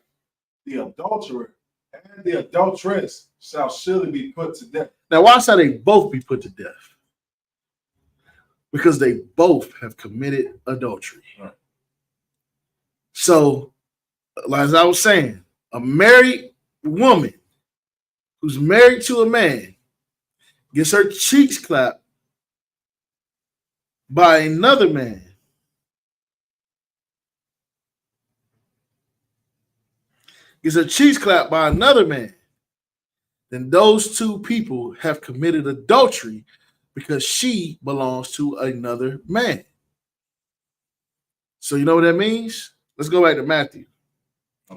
the adulterer and the adulteress shall surely be put to death. Now, why shall they both be put to death? Because they both have committed adultery. Right. So, as I was saying, a married woman who's married to a man gets her cheeks clapped by another man. Gets her cheeks clapped by another man. Then those two people have committed adultery because she belongs to another man. So you know what that means? Let's go back to Matthew.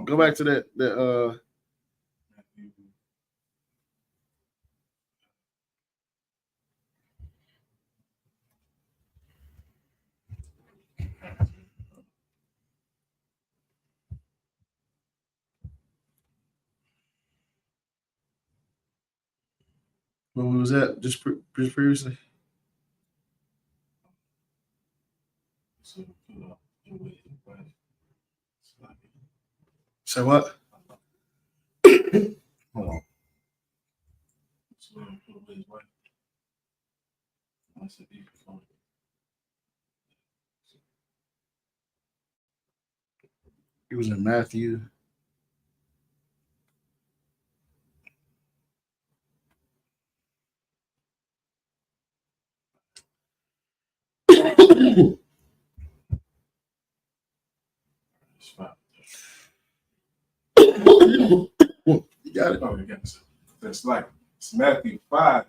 Go back to that. When was that? Just previously? Say what? Hold on. It was in Matthew. You got it. Oh, that's like it's Matthew 5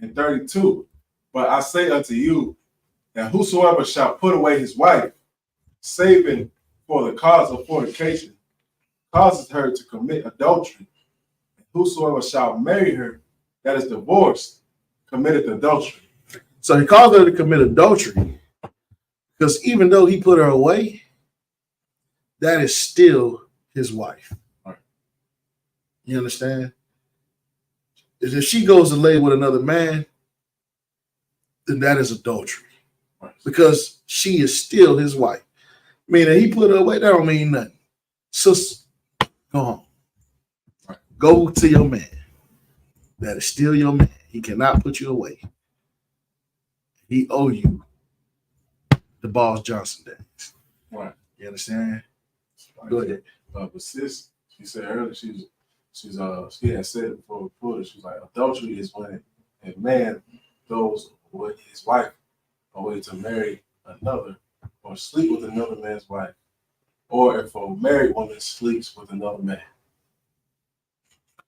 and 32. But I say unto you that whosoever shall put away his wife, saving for the cause of fornication, causes her to commit adultery. And whosoever shall marry her that is divorced, committed adultery. So he called her to commit adultery because even though he put her away, that is still his wife. Right. You understand? If she goes to lay with another man, then that is adultery. Right. Because she is still his wife. Meaning he put her away, that don't mean nothing. Sis, go home. Right. Go to your man. That is still your man. He cannot put you away. He owe you the Boss Johnson days. Right. You understand? Right. Go ahead. But sis, she said earlier, she had said before, she was like, adultery is when a man goes with his wife away to marry another or sleep with another man's wife, or if a married woman sleeps with another man.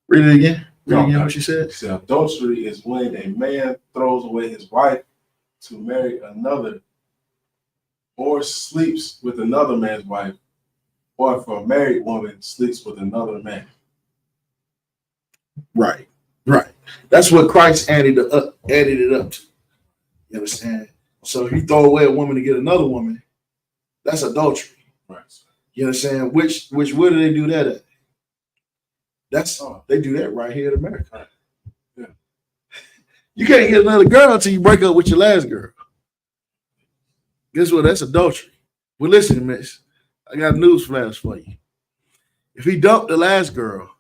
Read it again. Read again what you said. She said adultery is when a man throws away his wife to marry another or sleeps with another man's wife, or if a married woman sleeps with another man. Right. That's what Christ added it up to. You understand? So if you throw away a woman to get another woman, that's adultery. Right. You understand? Which where do they do that at? They do that right here in America. Right. Yeah. You can't get another girl until you break up with your last girl. Guess what? That's adultery. Well, listen, miss, I got a news flash for you. If he dumped the last girl,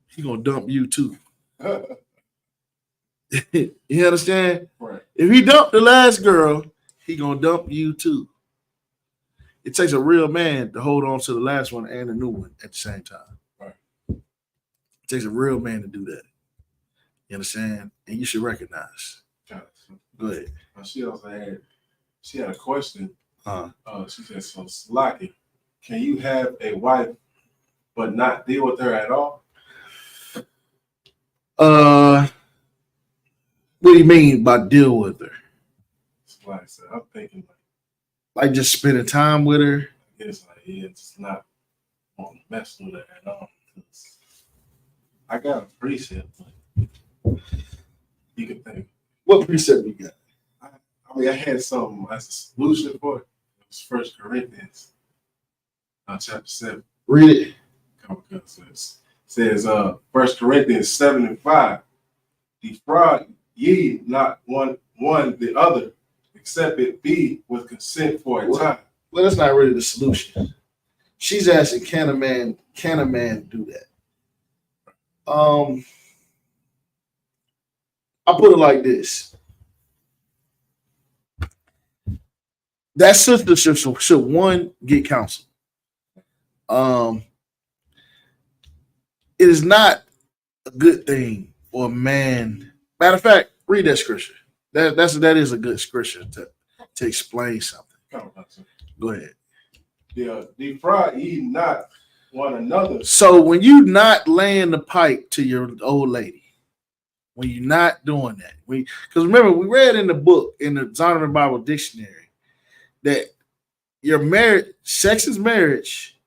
he gonna dump you too. You understand? Right. If he dumped the last girl, he gonna dump you too. It takes a real man to hold on to the last one and the new one at the same time. Right. It takes a real man to do that. You understand? And you should recognize. Go ahead. She also had a question. Uh, She said, so Slocky, can you have a wife but not deal with her at all? what do you mean by deal with her? Like I said, I'm thinking Like just spending time with her? it's like, yeah, it's not want to mess with her at all. I got a precept, but you can think. What precept you got? I mean, I had something as a solution for it. It was 1 Corinthians, chapter 7. Read it. It says 1 Corinthians 7:5. Defraud ye not one the other, except it be with consent for a time. Well, that's not really the solution. She's asking, can a man do that? I'll put it like this. That sister should one, get counsel. It is not a good thing for a man. Matter of fact, read that scripture. That is a good scripture to explain something. Go ahead. Yeah, defraud ye not one another. So when you not laying the pipe to your old lady, when you're not doing that, because remember we read in the book in the Zondervan Bible Dictionary that your marriage, sex is marriage,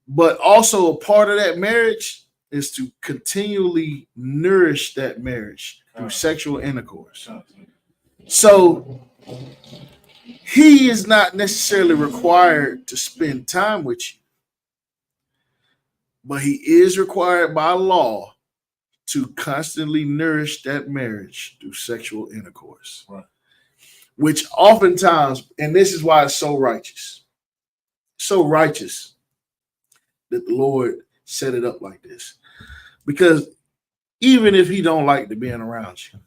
but also a part of that marriage is to continually nourish that marriage through sexual intercourse. So he is not necessarily required to spend time with you, but he is required by law to constantly nourish that marriage through sexual intercourse. Right. Which oftentimes, and this is why it's so righteous that the Lord set it up like this. Because even if he don't like to being around you,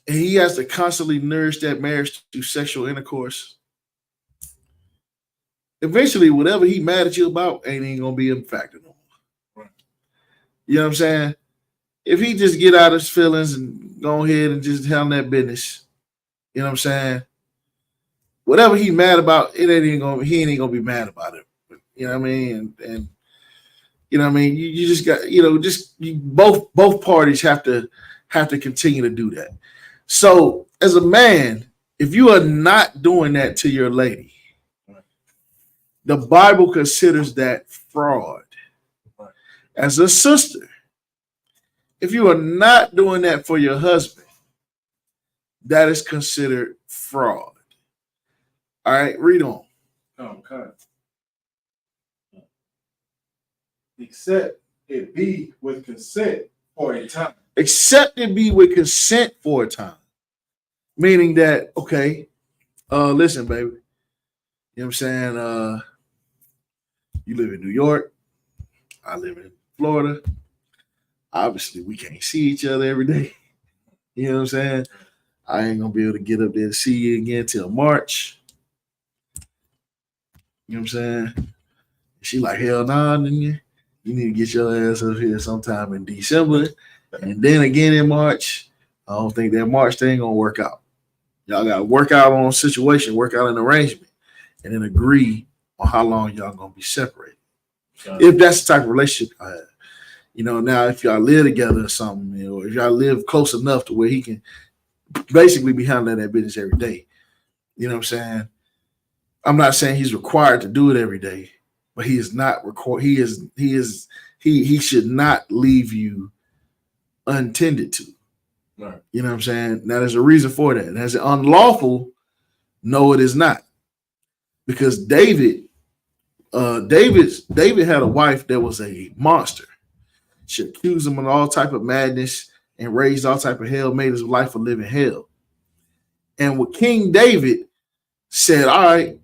and he has to constantly nourish that marriage through sexual intercourse, eventually whatever he mad at you about ain't even gonna be a factor no more. Right. You know what I'm saying? If he just get out his feelings and go ahead and just handle that business, you know what I'm saying? Whatever he mad about, he ain't even gonna be mad about it. You know what I mean? And you know what I mean? You just got, both parties have to continue to do that. So as a man, if you are not doing that to your lady, the Bible considers that fraud. As a sister, if you are not doing that for your husband, that is considered fraud. All right, read on. Okay. Except it be with consent for a time. Except it be with consent for a time. Meaning that, okay, listen, baby. You know what I'm saying? You live in New York. I live in Florida. Obviously, we can't see each other every day. You know what I'm saying? I ain't going to be able to get up there to see you again till March. You know what I'm saying? She like, hell nah, nigga. You need to get your ass up here sometime in December. And then again in March. I don't think that March thing going to work out. Y'all got to work out on a situation, work out an arrangement, and then agree on how long y'all going to be separated. If that's the type of relationship I have. You know, now if y'all live together or something, you know, if y'all live close enough to where he can basically be handling that business every day. You know what I'm saying? I'm not saying he's required to do it every day, but he is not required. He should not leave you untended to. Right. You know what I'm saying? Now there's a reason for that. And is it unlawful? No, it is not. Because David had a wife that was a monster. She accused him of all type of madness and raised all type of hell, made his life a living hell. And with King David said, all right,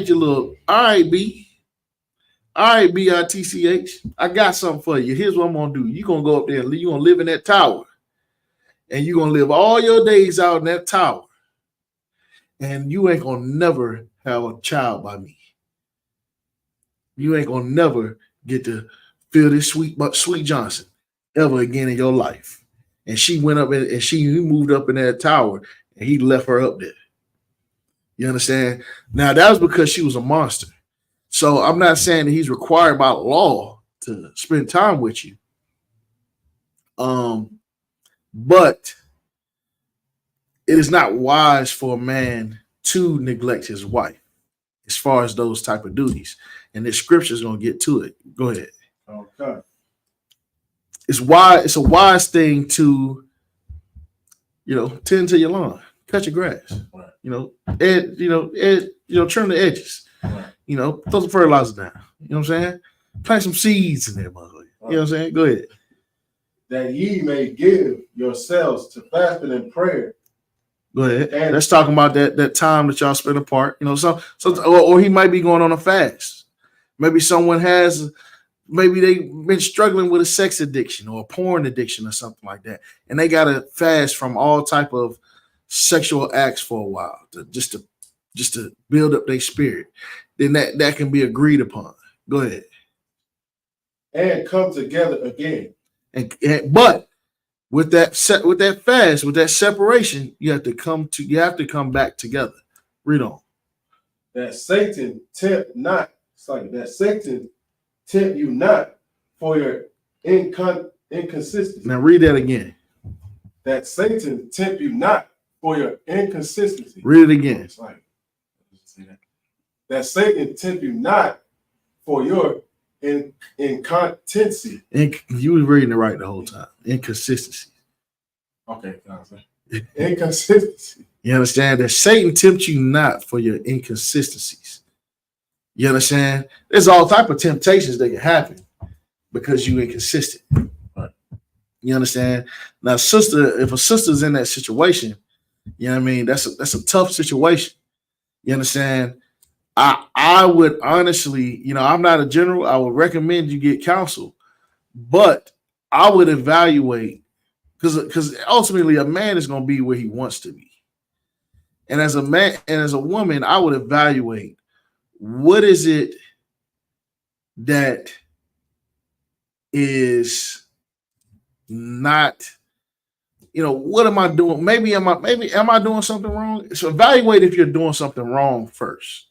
you little, all right, B-I-T-C-H, I got something for you. Here's what I'm going to do. You're going to go up there and you're going to live in that tower. And you're going to live all your days out in that tower. and you ain't gonna never have a child by me. You ain't gonna never get to feel this sweet Johnson ever again in your life. And she went up and he moved up in that tower and he left her up there. You understand? Now that was because she was a monster. So I'm not saying that he's required by law to spend time with you. But it is not wise for a man to neglect his wife as far as those type of duties. And the scripture is going to get to it. Go ahead. Okay. It's a wise thing to, tend to your lawn, cut your grass, Right. Trim the edges, Right. Throw some fertilizer down. You know what I'm saying? Plant some seeds in there, motherfucker. Right. You know what I'm saying? Go ahead. That ye may give yourselves to fasting and prayer. Go ahead. And let's talk about that time that y'all spend apart. Or he might be going on a fast. Maybe someone maybe they've been struggling with a sex addiction or a porn addiction or something like that, and they got to fast from all type of sexual acts for a while just to build up their spirit. Then that can be agreed upon. Go ahead. And come together again. But with that fast, with that separation, you have to come back together. Read on. That Satan tempt not. It's like that Satan tempt you not for your inconsistency. Now read that again. That Satan tempt you not for your inconsistency. Read it again. It's like that Satan tempt you not for your incontinency. You was reading it right the whole time. Inconsistency. Okay, inconsistency. You understand that Satan tempts you not for your inconsistencies. You understand? There's all type of temptations that can happen because you inconsistent. Right. You understand? Now, if a sister's in that situation, you know what I mean? That's a tough situation. You understand? I would honestly, I'm not a general. I would recommend you get counsel, but I would evaluate because ultimately a man is going to be where he wants to be. And as a man and as a woman, I would evaluate what is it that is not, what am I doing? Maybe am I doing something wrong? So evaluate if you're doing something wrong first.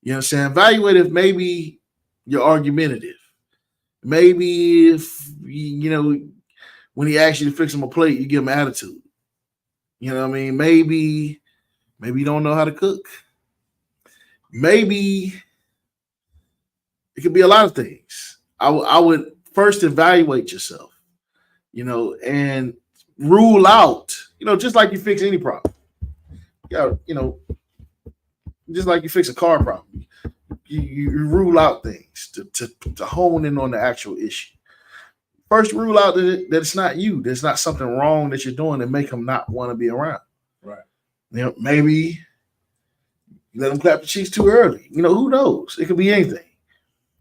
You understand? Evaluate if maybe you're argumentative. Maybe if, when he asks you to fix him a plate, you give him attitude. You know what I mean? Maybe you don't know how to cook. Maybe it could be a lot of things. I would first evaluate yourself, and rule out, just like you fix any problem. Just like you fix a car problem, you rule out things to hone in on the actual issue. First, rule out that it's not you. There's not something wrong that you're doing that make him not want to be around. Right. Maybe you let him clap the cheeks too early. Who knows? It could be anything.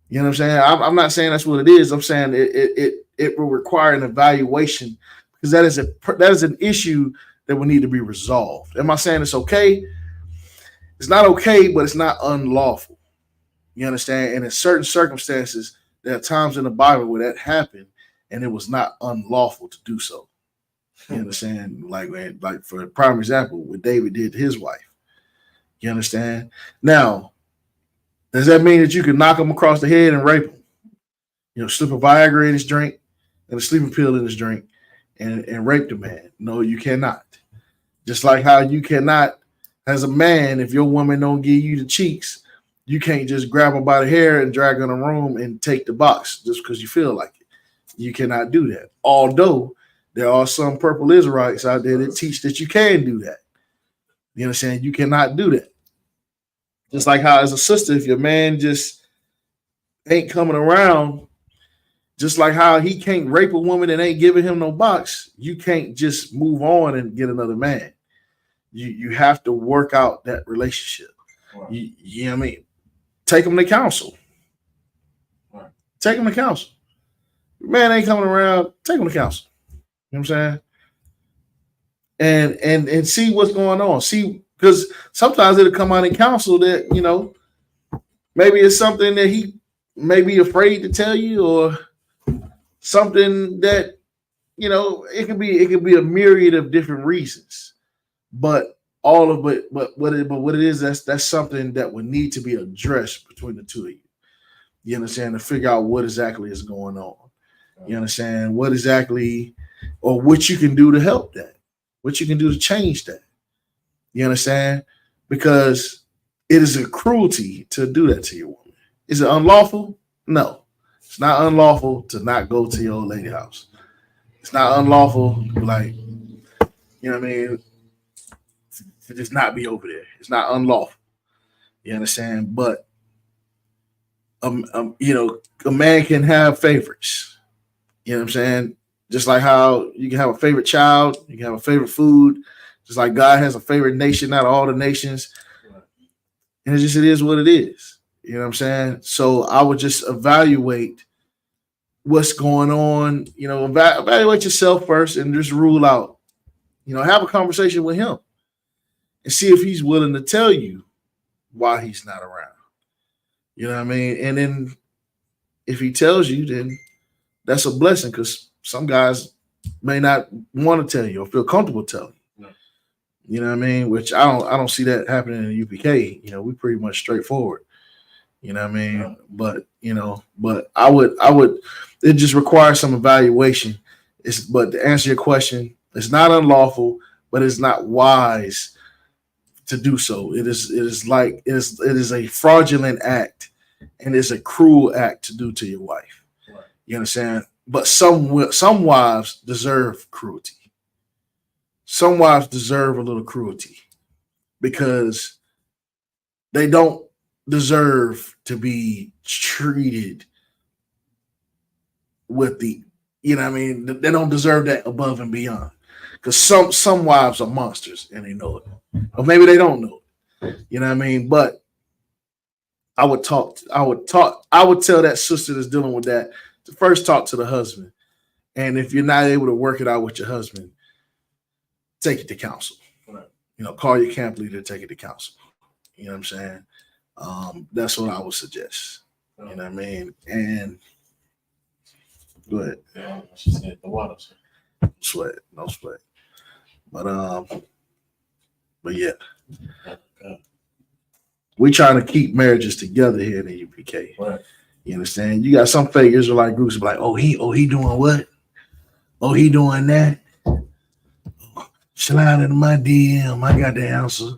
You know what I'm saying? I'm not saying that's what it is. I'm saying it will require an evaluation because that is an issue that will need to be resolved. Am I saying it's okay? It's not okay, but it's not unlawful. You understand? And in certain circumstances, there are times in the Bible where that happened, and it was not unlawful to do so. You understand? Like for a prime example, what David did to his wife. You understand? Now, does that mean that you can knock him across the head and rape him? Slip a Viagra in his drink and a sleeping pill in his drink and rape the man? No, you cannot. Just like how you cannot, as a man, if your woman don't give you the cheeks, you can't just grab her by the hair and drag her in a room and take the box just because you feel like it. You cannot do that. Although there are some purple Israelites out there that teach that you can do that. You understand? You cannot do that. Just like how as a sister, if your man just ain't coming around, just like how he can't rape a woman and ain't giving him no box, you can't just move on and get another man. You have to work out that relationship. Wow. You know what I mean? Take him to counsel. Wow. Take him to counsel. Man ain't coming around, take him to counsel. You know what I'm saying? And see what's going on. See, because sometimes it'll come out in counsel that, you know, maybe it's something that he may be afraid to tell you, or something that, you know, it could be a myriad of different reasons. But what it is, that's something that would need to be addressed between the two of you. You understand? To figure out what exactly is going on. You understand? What exactly, or what you can do to help that, what you can do to change that. You understand? Because it is a cruelty to do that to your woman. Is it unlawful? No. It's not unlawful to not go to your old lady house. It's not unlawful to be like, you know what I mean, to just not be over there. It's not unlawful. You understand? But you know, a man can have favorites. You know what I'm saying? Just like how you can have a favorite child, you can have a favorite food, just like God has a favorite nation out of all the nations. And it is what it is. You know what I'm saying? So I would just evaluate what's going on, you know, evaluate yourself first and just rule out, you know, have a conversation with him and see if he's willing to tell you why he's not around. You know what I mean? And then if he tells you, then that's a blessing, because some guys may not want to tell you or feel comfortable telling you. No. You know what I mean? Which I don't see that happening in the UPK. You know, we pretty much straightforward. You know what I mean? No. But you know, but I would it just requires some evaluation. But to answer your question, it's not unlawful, but it's not wise to do so. It is a fraudulent act, and it's a cruel act to do to your wife. Right. You understand? But some wives deserve cruelty. Some wives deserve a little cruelty because they don't deserve to be treated with the, you know what I mean? They don't deserve that above and beyond. Because some wives are monsters and they know it. Or maybe they don't know it. You know what I mean? But I would tell that sister that's dealing with that to first talk to the husband. And if you're not able to work it out with your husband, take it to counsel. Right. You know, call your camp leader, take it to counsel. You know what I'm saying? That's what I would suggest. You know what I mean? And go ahead. Yeah, she said the water. No sweat. But yeah. We trying to keep marriages together here in the UPK. Right. You understand? You got some fake Israelite groups like, oh, he doing what? Oh, he doing that. Slide into my DM. I got the answer.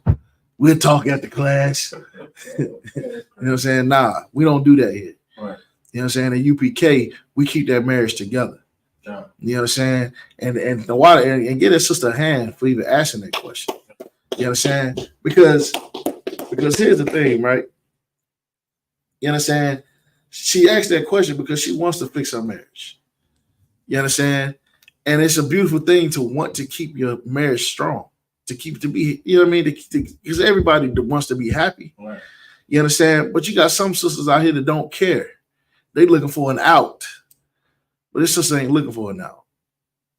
We'll talk after class. You know what I'm saying? Nah, we don't do that here. Right. You know what I'm saying? In UPK, we keep that marriage together. Yeah. You know what I'm saying? And the water and get a sister a hand for even asking that question. You understand? Because here's the thing, right? You understand? She asked that question because she wants to fix her marriage. You understand? And it's a beautiful thing to want to keep your marriage strong, to be, you know what I mean? Because everybody wants to be happy. Right. You understand? But you got some sisters out here that don't care. They looking for an out. But this sister ain't looking for an out.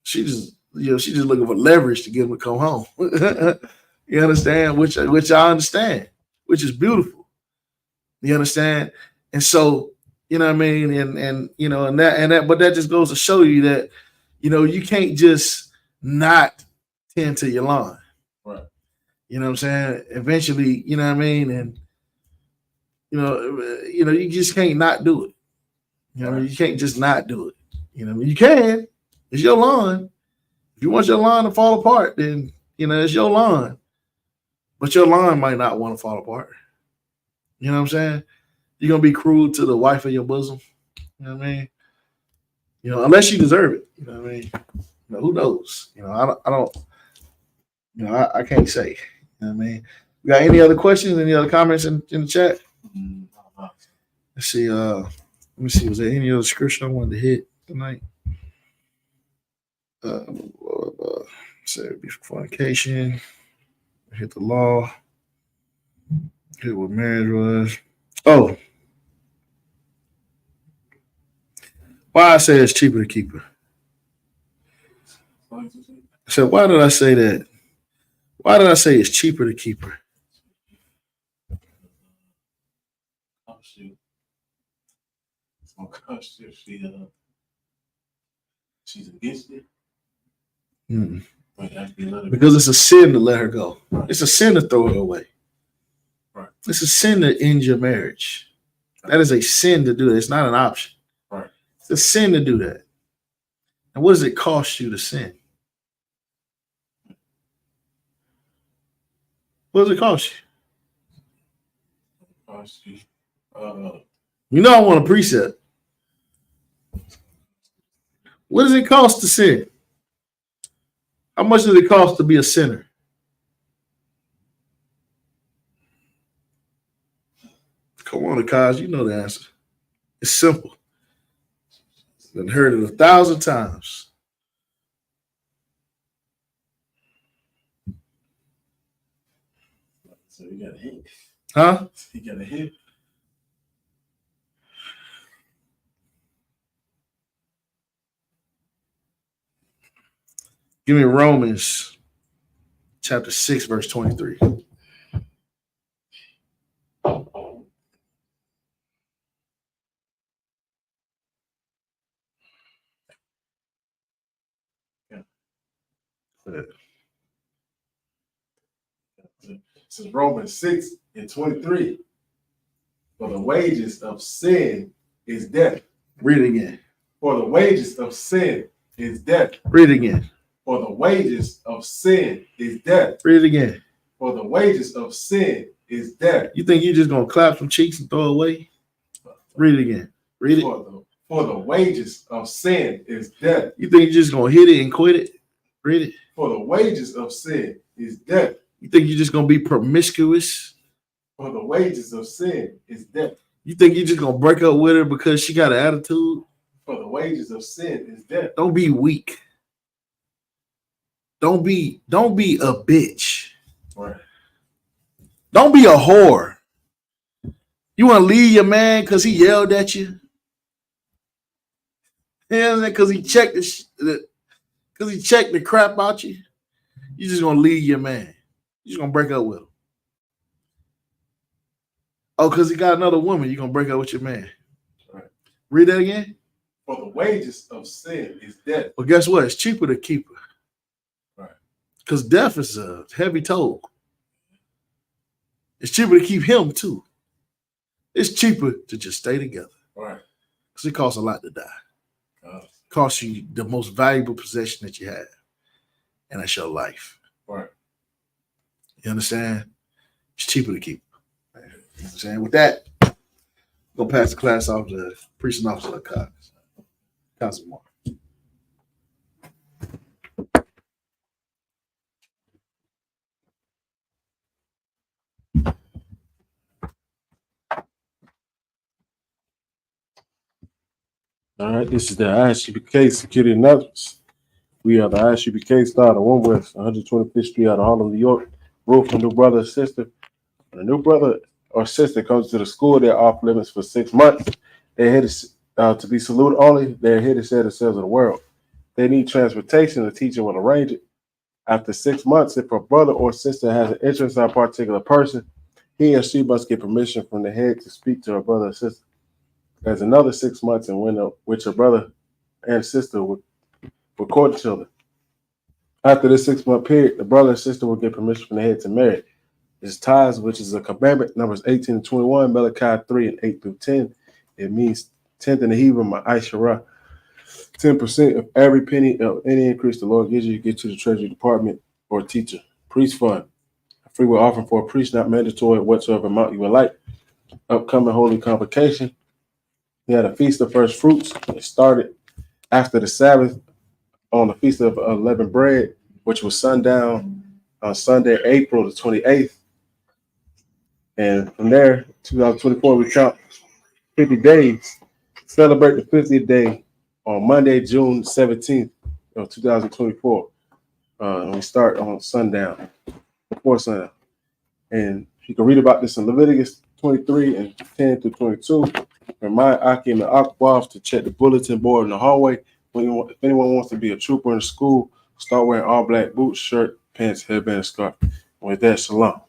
She just looking for leverage to get him to come home. You understand? Which I understand, which is beautiful. You understand? And so, you know what I mean? And you know, but that just goes to show you that, you know, you can't just not tend to your lawn. Right. You know what I'm saying? Eventually, you know what I mean? And you know, you just can't not do it. You know what I mean? You can't just not do it. You know what I mean? You can. It's your lawn. If you want your lawn to fall apart, then, you know, it's your lawn. But your lawn might not want to fall apart. You know what I'm saying? You're going to be cruel to the wife of your bosom. You know what I mean? You know, unless you deserve it. You know what I mean? You know, who knows? You know, I don't, you know, I can't say. You know what I mean? We got any other questions, any other comments in the chat? Let's see. Let me see. Was there any other scripture I wanted to hit tonight? Say fornication. Hit the law. Hit what marriage was. Oh. Why I say it's cheaper to keep her. I said, why did I say that? Why did I say it's cheaper to keep her? Oh shoot. It's gonna cost you if she's against it. Mm. But you have to be a little Because it's a sin to let her go. It's a sin to throw her away. Right. It's a sin to end your marriage. That is a sin to do that. It's not an option. Right. It's a sin to do that. And what does it cost you to sin? What does it cost you? cost you. You know I want a precept. What does it cost to sin? How much does it cost to be a sinner? Come on, Akaz, you know the answer. It's simple. Been heard it 1,000 times. So you got a hint. Huh? You got a hint. Give me Romans chapter 6, verse 23. This is Romans 6 and 23. For the wages of sin is death. Read it again. For the wages of sin is death. Read it again. For the wages of sin is death. Read it again. For the wages of sin is death. You think you're just going to clap some cheeks and throw it away? Read it again. Read it. For the wages of sin is death. You think you're just going to hit it and quit it? Read it. For the wages of sin is death. You think you're just going to be promiscuous? For the wages of sin is death. You think you're just going to break up with her because she got an attitude? For the wages of sin is death. Don't be weak. Don't be a bitch. Right. Don't be a whore. You want to leave your man because he yelled at you? You know what I'm saying? Because he checked the crap out you. You just gonna leave your man. You just gonna break up with him. Oh, because he got another woman, you're gonna break up with your man. Right. Read that again. For the wages of sin is death. Well, guess what? It's cheaper to keep her. Right. Because death is a heavy toll. It's cheaper to keep him too. It's cheaper to just stay together. Right. Because it costs a lot to die. Costs you the most valuable possession that you have. And that's your life. Right. You understand? It's cheaper to keep. You know what I'm saying? With that, go pass the class off to preaching officer of Cox. Councilman. All right, this is the ISUPK Security Announcements. We are the ISUPK Star, the 1 West, 125th Street out of Harlem, New York. Rule for new brother or sister. When a new brother or sister comes to the school, they're off limits for 6 months. They're here to be saluted only. They're here to share themselves with the world. They need transportation. The teacher will arrange it. After 6 months, if a brother or sister has an interest in a particular person, he or she must get permission from the head to speak to her brother or sister. There's another 6 months in which a brother and sister would court each other. After this 6 month period, the brother and sister will get permission from the head to marry. It's tithes, which is a commandment, Numbers 18 and 21, Malachi 3 and 8 through 10. It means 10th in the Hebrew, Ma'asherah. 10% of every penny of any increase the Lord gives you, get to the Treasury Department or teacher. Priest fund. A free will offering for a priest, not mandatory, whatsoever amount you would like. Upcoming holy convocation. We had a feast of first fruits. It started after the Sabbath on the Feast of Unleavened Bread, which was sundown on Sunday, April the 28th. And from there, 2024, we count 50 days. Celebrate the 50th day on Monday, June 17th of 2024. And we start on sundown, before sundown. And you can read about this in Leviticus 23 and 10 through 22. Remind Akim and Akbaf to check the bulletin board in the hallway. If anyone wants to be a trooper in the school, start wearing all black boots, shirt, pants, headband, scarf. With that, shalom.